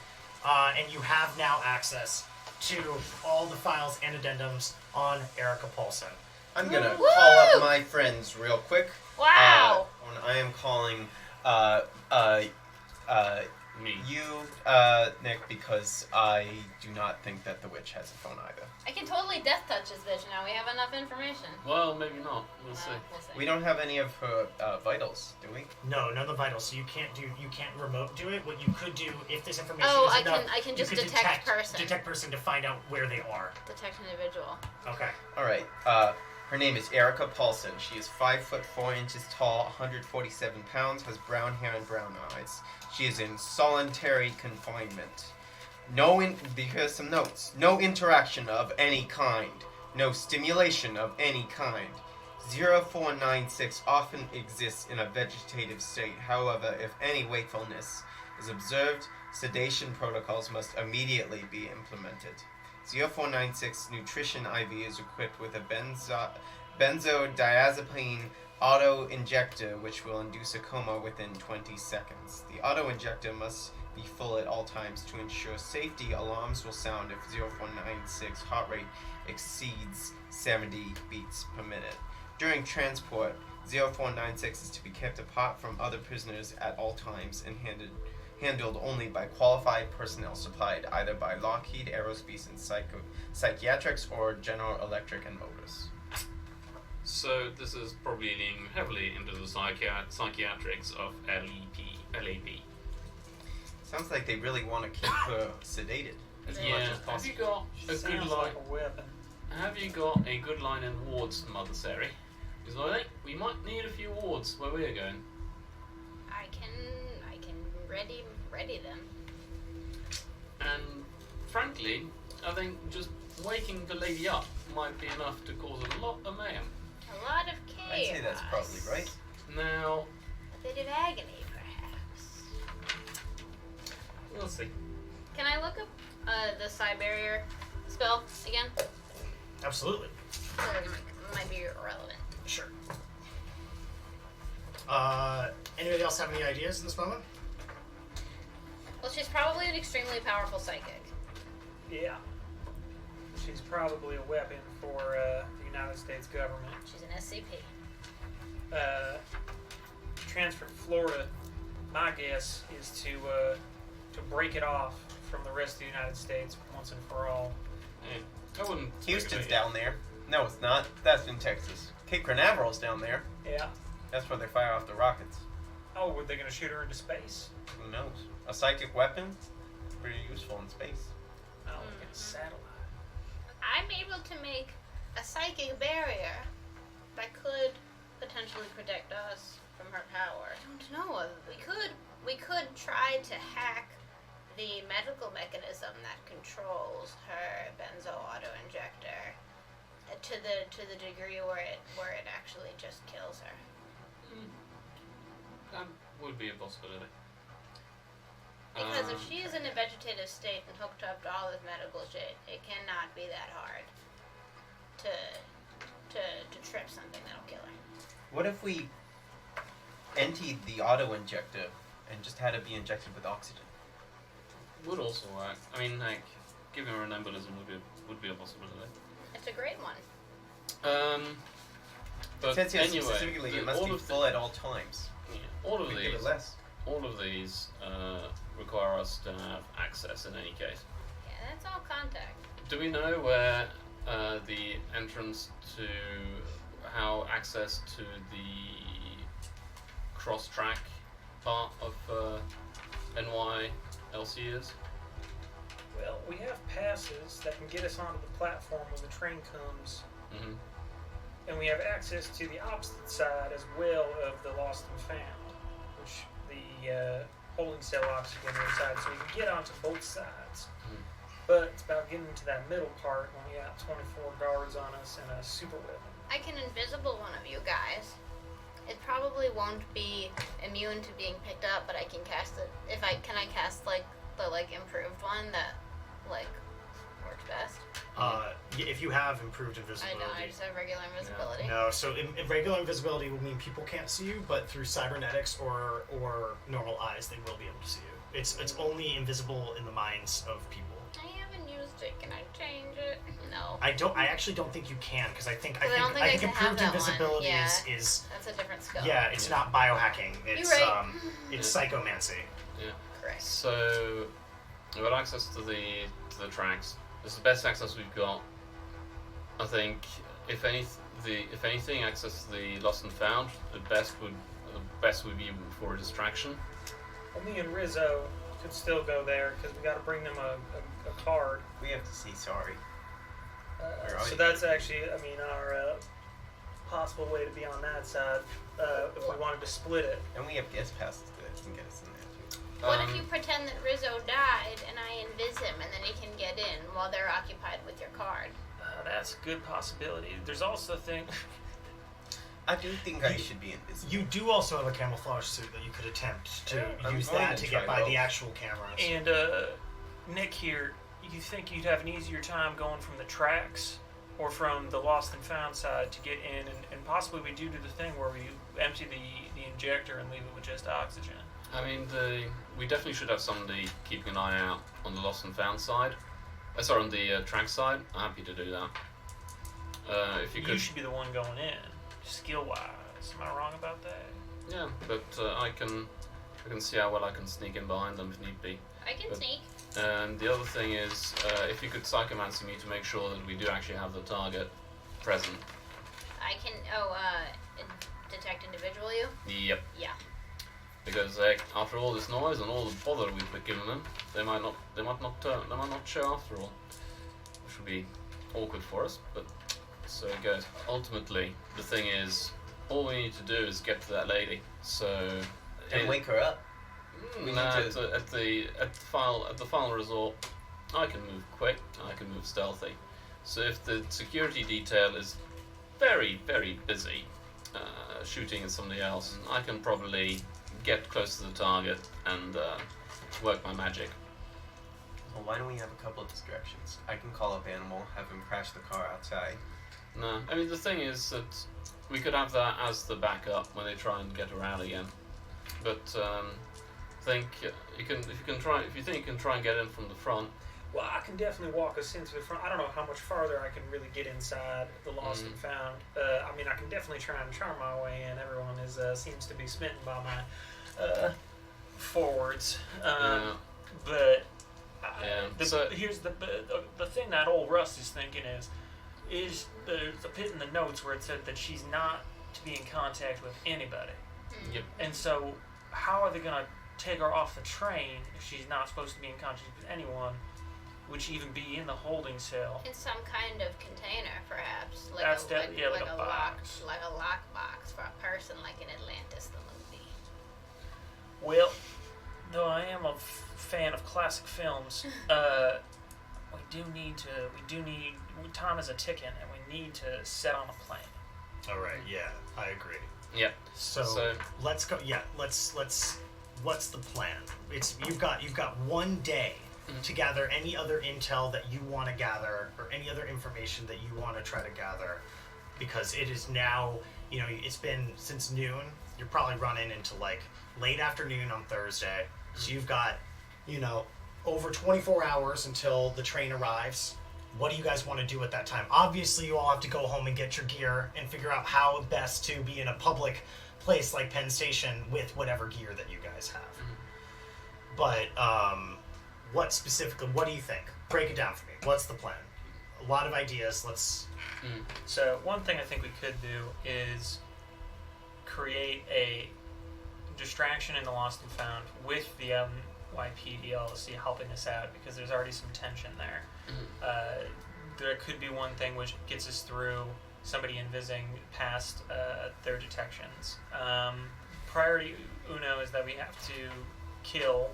and you have now access to all the files and addendums on Erica Paulson. I'm gonna Woo! call up my friends real quick. Wow. I am calling Me. you, Nick, because I do not think that the witch has a phone either. I can totally death touch his vision now. We have enough information. Well, maybe not. We'll see. We'll see. We don't have any of her vitals, do we? No, none of the vitals, so you can't remote do it. What you could do, if this information Oh, is I enough, can you just could detect person. Detect person to find out where they are. Detect individual. Okay. All right. Her name is Erica Paulson. She is 5 foot 4 inches tall, 147 pounds, has brown hair and brown eyes. She is in solitary confinement. Here's some notes. No interaction of any kind. No stimulation of any kind. 0496 often exists in a vegetative state. However, if any wakefulness is observed, sedation protocols must immediately be implemented. 0496 Nutrition IV is equipped with a benzodiazepine auto-injector, which will induce a coma within 20 seconds. The auto-injector must be full at all times to ensure safety. Alarms will sound if 0496 heart rate exceeds 70 beats per minute. During transport, 0496 is to be kept apart from other prisoners at all times and handled only by qualified personnel supplied either by Lockheed, Aerospace, and Psychiatrics or General Electric and Motors. So this is probably leaning heavily into the psychiatrics of LAP. Sounds like they really want to keep her sedated as much as Have possible. you got a good Sounds line? like a weapon. Have you got a good line in wards, Mother Sary? Because I think we might need a few wards where we're going. I can ready them. And frankly, I think just waking the lady up might be enough to cause a lot of mayhem. A lot of chaos. I'd say that's probably right. Now, A bit of agony, perhaps. We'll see. Can I look up the Psi Barrier spell again? Absolutely. It might be irrelevant. Sure. Anybody else have any ideas in this moment? Well, she's probably an extremely powerful psychic. Yeah. She's probably a weapon for the United States government. She's an SCP. Transfer to Florida, my guess is to break it off from the rest of the United States once and for all. I wouldn't. Houston's down there. No, it's not. That's in Texas. Cape Canaveral's down there. Yeah. That's where they fire off the rockets. Oh, were they going to shoot her into space? Who knows? A psychic weapon? Pretty useful in space. Oh, like a satellite. I'm able to make a psychic barrier that could potentially protect us from her power. I don't know. We could try to hack the medical mechanism that controls her benzo auto injector to the degree where it actually just kills her. That would be a possibility. Because if she is in a vegetative state and hooked up to all this medical shit, it cannot be that hard to trip something that'll kill her. What if we emptied the auto injector and just had it be injected with oxygen? Would also work. I mean, like, giving her an embolism would be a possibility. It's a great one. But It says here anyway, specifically it must all be of full at all times. all of We give it these, less. all of these require us to have access in any case. Yeah, that's all contact. Do we know where the entrance to how access to the cross-track part of NYLC is? Well, we have passes that can get us onto the platform when the train comes, Mm-hmm. and we have access to the opposite side as well of the lost and found, which the holding cell oxygen are inside, so we can get onto both sides. Mhm. But it's about getting into that middle part when we got 24 guards on us and a super weapon. I can invisible one of you guys. It probably won't be immune to being picked up, but I can cast it. Can I cast like the improved one that works best? If you have improved I invisibility. know, I just have regular invisibility. No, so in regular invisibility would mean people can't see you, but through cybernetics or normal eyes, they will be able to see you. It's only invisible in the minds of people. I haven't used it. Can I change it? No. I actually don't think you can, because I think I don't think I can have improved that one. invisibility Yeah. is That's a different skill. yeah, it's not biohacking. It's You're right. it's psychomancy. Correct. So we've got access to the tracks. This is the best access we've got. I think if anything, access to the lost and found. The best would be for a distraction. Well, me and Rizzo could still go there because we got to bring them a card. We have to see Sary. So that's actually, our possible way to be on that side if we wanted to split it. And we have guest passes that can get us in there too. What if you pretend that Rizzo died and I invis him and then he can get in while they're occupied with your card? That's a good possibility. There's also a thing. I do think I should be invisible. You do also have a camouflage suit that you could attempt to I'm use going that to to try get by both. the actual cameras. And Nick here, you think you'd have an easier time going from the tracks or from the lost and found side to get in, and possibly we do the thing where we empty the injector and leave it with just oxygen. I mean, we definitely should have somebody keeping an eye out on the lost and found side. Sorry, on the track side. I'm happy to do that. If you could. You should be the one going in, skill-wise. Am I wrong about that? Yeah, but I can see how well I can sneak in behind them if need be. I can sneak. And the other thing is, if you could psychomancy me to make sure that we do actually have the target present. I can. Detect individual you. Yep. Yeah. Because after all this noise and all the bother we've given them, they might not show after all, which would be awkward for us. But so it goes. Ultimately, the thing is, all we need to do is get to that lady. So. And wake her up. At the final resort, I can move quick, I can move stealthy. So if the security detail is very, very busy shooting at somebody else, I can probably get close to the target and work my magic. Well, why don't we have a couple of distractions? I can call up Animal, have him crash the car outside. No, I mean the thing is that we could have that as the backup when they try and get around again. But think you can if you think you can try and get in from the front. Well, I can definitely walk us into the front. I don't know how much farther I can really get inside the lost and found. I mean, I can definitely try and charm my way in. Everyone seems to be smitten by my forwards. But here's the thing that old Russ is thinking is the bit in the notes where it said that she's not to be in contact with anybody. Yep. And so, how are they going to take her off the train if she's not supposed to be in contact with anyone? Would she even be in the holding cell? In some kind of container, perhaps. Like That's a box. Like a lockbox for a person, like in Atlantis, the movie. Well, though I am a fan of classic films, time is a ticking, and we need to set on a plane. All right. Yeah, I agree. Yeah. So let's go. Yeah, let's. What's the plan? You've got 1 day to gather any other intel that you want to gather, or any other information that you want to try to gather, because it is now. It's been since noon. You're probably running into like late afternoon on Thursday. So you've got, over 24 hours until the train arrives. What do you guys want to do at that time? Obviously, you all have to go home and get your gear and figure out how best to be in a public place like Penn Station with whatever gear that you guys have. But what specifically? What do you think? Break it down for me. What's the plan? A lot of ideas. Let's. So one thing I think we could do is create a distraction in the Lost and Found with the NYPD LLC helping us out, because there's already some tension there. There could be one thing which gets us through somebody invising past their detections. Priority uno is that we have to kill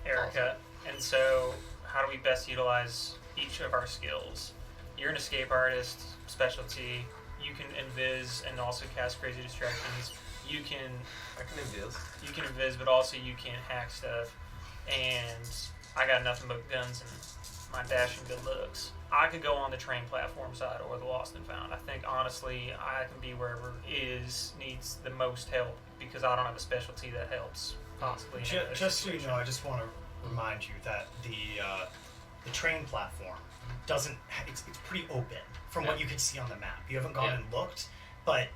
Erica, and so how do we best utilize each of our skills? You're an escape artist, specialty. You can invis and also cast crazy distractions. I can invis, but also you can hack stuff. And I got nothing but guns and my dashing good looks. I could go on the train platform side or the Lost and Found. I think, honestly, I can be wherever needs the most help, because I don't have a specialty that helps, possibly. Just so you know, I just want to remind you that the train platform doesn't. It's pretty open from what you can see on the map. You haven't gone and looked, but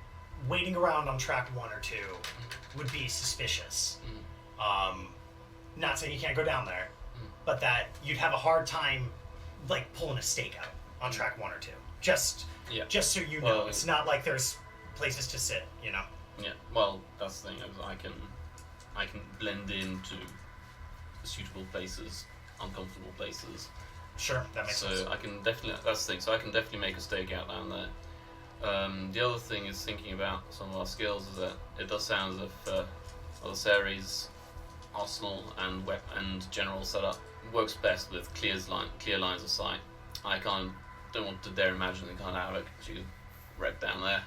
waiting around on track 1 or 2 would be suspicious. Not saying you can't go down there, but that you'd have a hard time, like, pulling a stake out on track 1 or 2. Just so you know, it's not like there's places to sit. Yeah. Well, that's the thing. I can blend into suitable places, uncomfortable places. Sure, that makes sense. So I can definitely. That's the thing. So I can definitely make a stake out down there. The other thing is thinking about some of our skills is that it does sound as if Sary's arsenal and general setup works best with clear lines of sight. Don't want to dare imagine the kind of havoc she could wreck down there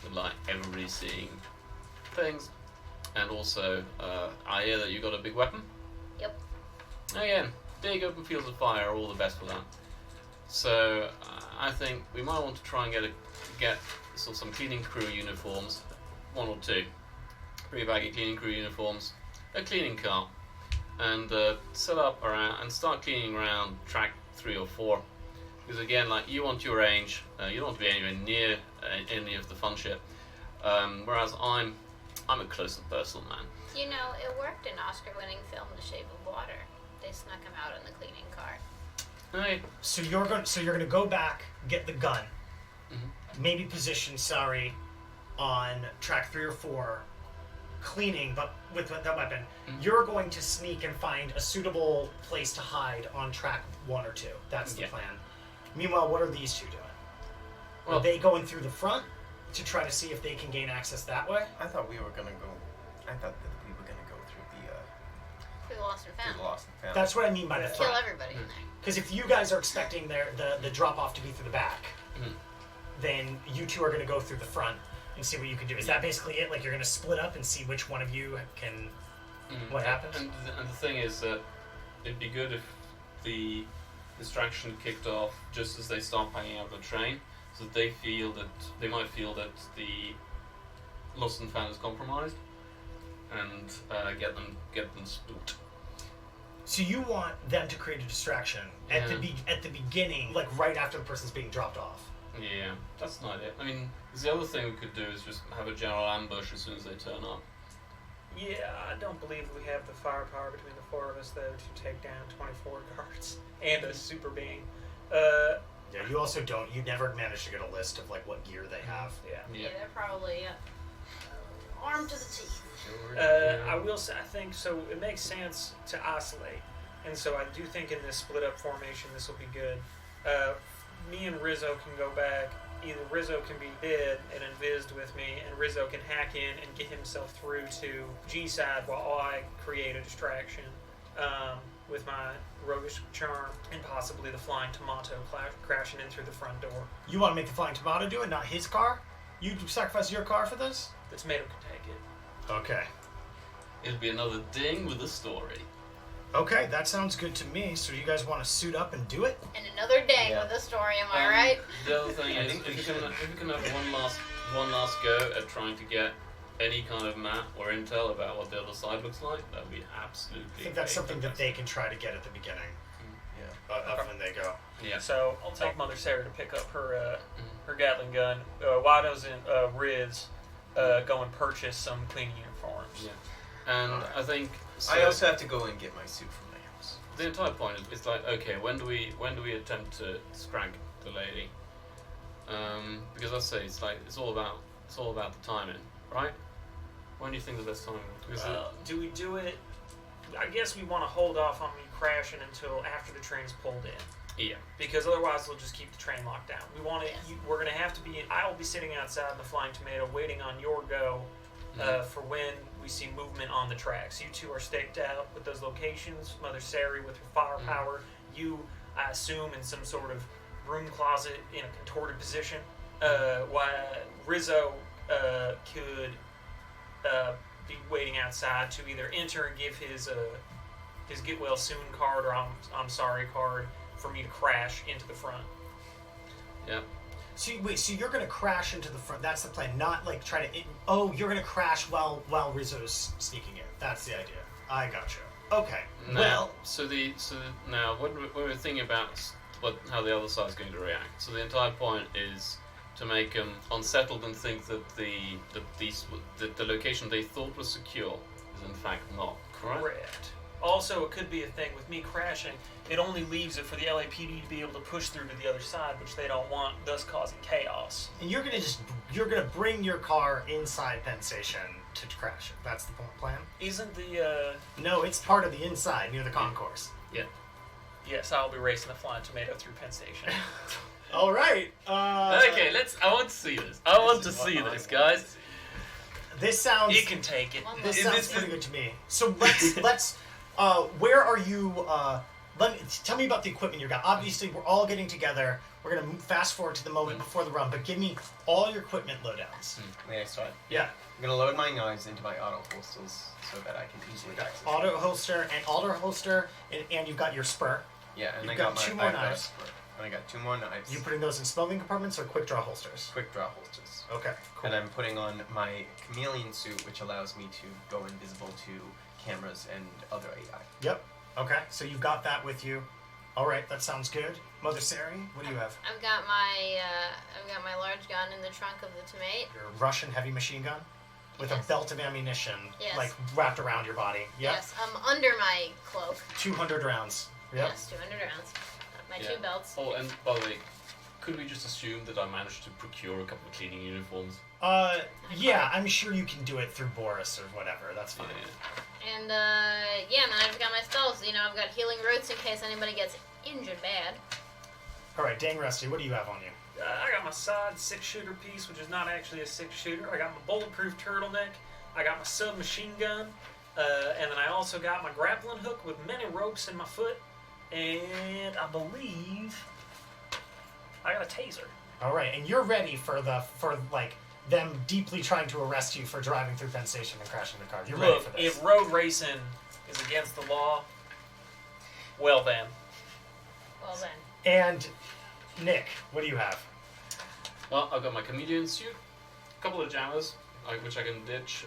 with like everybody seeing things. And also, I hear that you got a big weapon. Yep. Again, big open fields of fire are all the best for that. So I think we might want to try and get sort of some cleaning crew uniforms, 1 or 2, pretty baggy cleaning crew uniforms, a cleaning cart, and set up around and start cleaning around track 3 or 4. Because again, like you want your range, you don't want to be anywhere near any of the fun shit. Whereas I'm a close and personal man. You know, it worked in Oscar-winning film The Shape of Water. They snuck him out in the cleaning cart. Hey. So you're going to go back, get the gun, maybe position Sary on track 3 or 4, cleaning, but with that weapon. You're going to sneak and find a suitable place to hide on track 1 or 2. That's the plan. Meanwhile, what are these two doing? Are they going through the front to try to see if they can gain access that way? I thought we were gonna go. I thought that we were gonna go through Through the Lost and Found. the lost and found. That's what I mean by the Kill front. everybody in there. Because if you guys are expecting the drop off to be through the back, then you two are going to go through the front and see what you can do. Is that basically it? Like you're going to split up and see which one of you can. What happens? And the thing is that it'd be good if the distraction kicked off just as they start packing out the train, so that they might feel that the lost and found is compromised, and get them spooked. So you want them to create a distraction at the beginning, like right after the person's being dropped off. Yeah, that's an idea. I mean, the other thing we could do is just have a general ambush as soon as they turn up. Yeah, I don't believe we have the firepower between the 4 of us, though, to take down 24 guards and a super being. Yeah, you also don't. You never managed to get a list of like what gear they have. Yeah. Yeah, they're probably armed to the teeth. I will say, I think so. It makes sense to isolate, and so I do think in this split up formation, this will be good. Me and Rizzo can go back. Either Rizzo can be dead and invised with me, and Rizzo can hack in and get himself through to G side while I create a distraction with my roguish charm and possibly the flying tomato crashing in through the front door. You want to make the flying tomato do it, not his car? You sacrifice your car for this? The tomato can take it. Okay. It'll be another ding with a story. Okay, that sounds good to me. So you guys want to suit up and do it? And another dang with a story, am I right? The other thing is, if you can have one last go at trying to get any kind of map or intel about what the other side looks like, that would be absolutely. I think that's something that they can try to get at the beginning. Of when they go. Yeah. So I'll take Mother Sary to pick up her her Gatling gun. Why doesn't Riz go and purchase some cleaning uniforms? Yeah. And I think I also have to go and get my suit from my house. the entire point is like, okay, when do we attempt to scrag the lady? Because I say it's all about the timing, right? When do you think the best time? Because Do we do it? I guess we want to hold off on me crashing until after the train's pulled in. yeah. Because otherwise they'll just keep the train locked down. We want it. Yes. We're gonna have to be. I'll be sitting outside in the Flying Tomato, waiting on your go for when we see movement on the tracks. You two are staked out with those locations. Mother Sary with her firepower. You, I assume, in some sort of room closet in a contorted position. While Rizzo could be waiting outside to either enter and give his get well soon card or I'm sorry card for me to crash into the front. Yeah. So you're gonna crash into the front. That's the plan. Not like try to. You're gonna crash while Rizzo's sneaking in. That's the idea. I gotcha. Okay. Now, now when we're thinking about how the other side's going to react, so the entire point is to make them unsettled and think that the location they thought was secure is in fact not. Correct. Also, it could be a thing with me crashing. It only leaves it for the LAPD to be able to push through to the other side, which they don't want, thus causing chaos. And you're gonna bring your car inside Penn Station to crash it. That's the plan. Isn't the No, it's part of the inside near the concourse. Yeah. Yes, I'll be racing the Flying Tomato through Penn Station. All right. Okay, I want to see this. I want to see this, guys. This sounds. You can take it. This sounds pretty good to me. So let's. Where are you? Tell me about the equipment you got. Obviously, we're all getting together. We're gonna fast forward to the moment before the run, but give me all your equipment lowdowns. May I start? Yeah. I'm gonna load my knives into my auto holsters so that I can easily access Auto holster, and you've got your spur. Yeah, and You've I got got two my more I've got a knives. spur. And I got 2 more knives. You putting those in smelting compartments or quick draw holsters? Quick draw holsters. Okay, cool. And I'm putting on my chameleon suit, which allows me to go invisible to cameras and other AI. Yep. Okay, so you've got that with you. All right, that sounds good. Mother Sary, what do you have? I've got my large gun in the trunk of the tomato. Your Russian heavy machine gun with Yes. a belt of ammunition, Yes. like wrapped around your body. Yep. Yes, under my cloak. 200 rounds. Yep. Yes, 200 rounds. My Yeah. 2 belts. Oh, and by the way, could we just assume that I managed to procure a couple of cleaning uniforms? Yeah, I'm sure you can do it through Boris or whatever. That's fine. Yeah. And yeah, man, I've got my spells. You know, I've got healing roots in case anybody gets injured bad. All right, dang Rusty, what do you have on you? I got my side 6-shooter piece, which is not actually a 6-shooter. I got my bulletproof turtleneck. I got my submachine gun. And then I also got my grappling hook with many ropes in my foot. And I believe I got a taser. All right, and you're ready for them deeply trying to arrest you for driving through Penn Station and crashing the car. You're ready Look, for this. if road racing is against the law, well then. Well then. And Nick, what do you have? Well, I've got my chameleon suit, a couple of jammers, which I can ditch.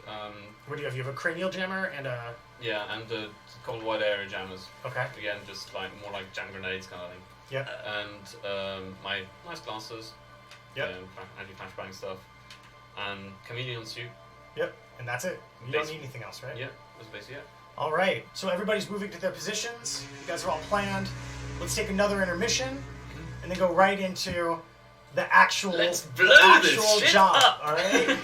What do you have? You have a cranial jammer and a... Yeah, and a couple of wide area jammers. Okay. Again, just like more like jam grenades kind of thing. Yep. And my nice glasses. Yep. Anti-flashbang stuff. And chameleon suit. Yep. And that's it. You don't need anything else, right? Yeah, that's basically it. All right. So everybody's moving to their positions. You guys are all planned. Let's take another intermission and then go right into the actual Let's blow this shit job. up. All right.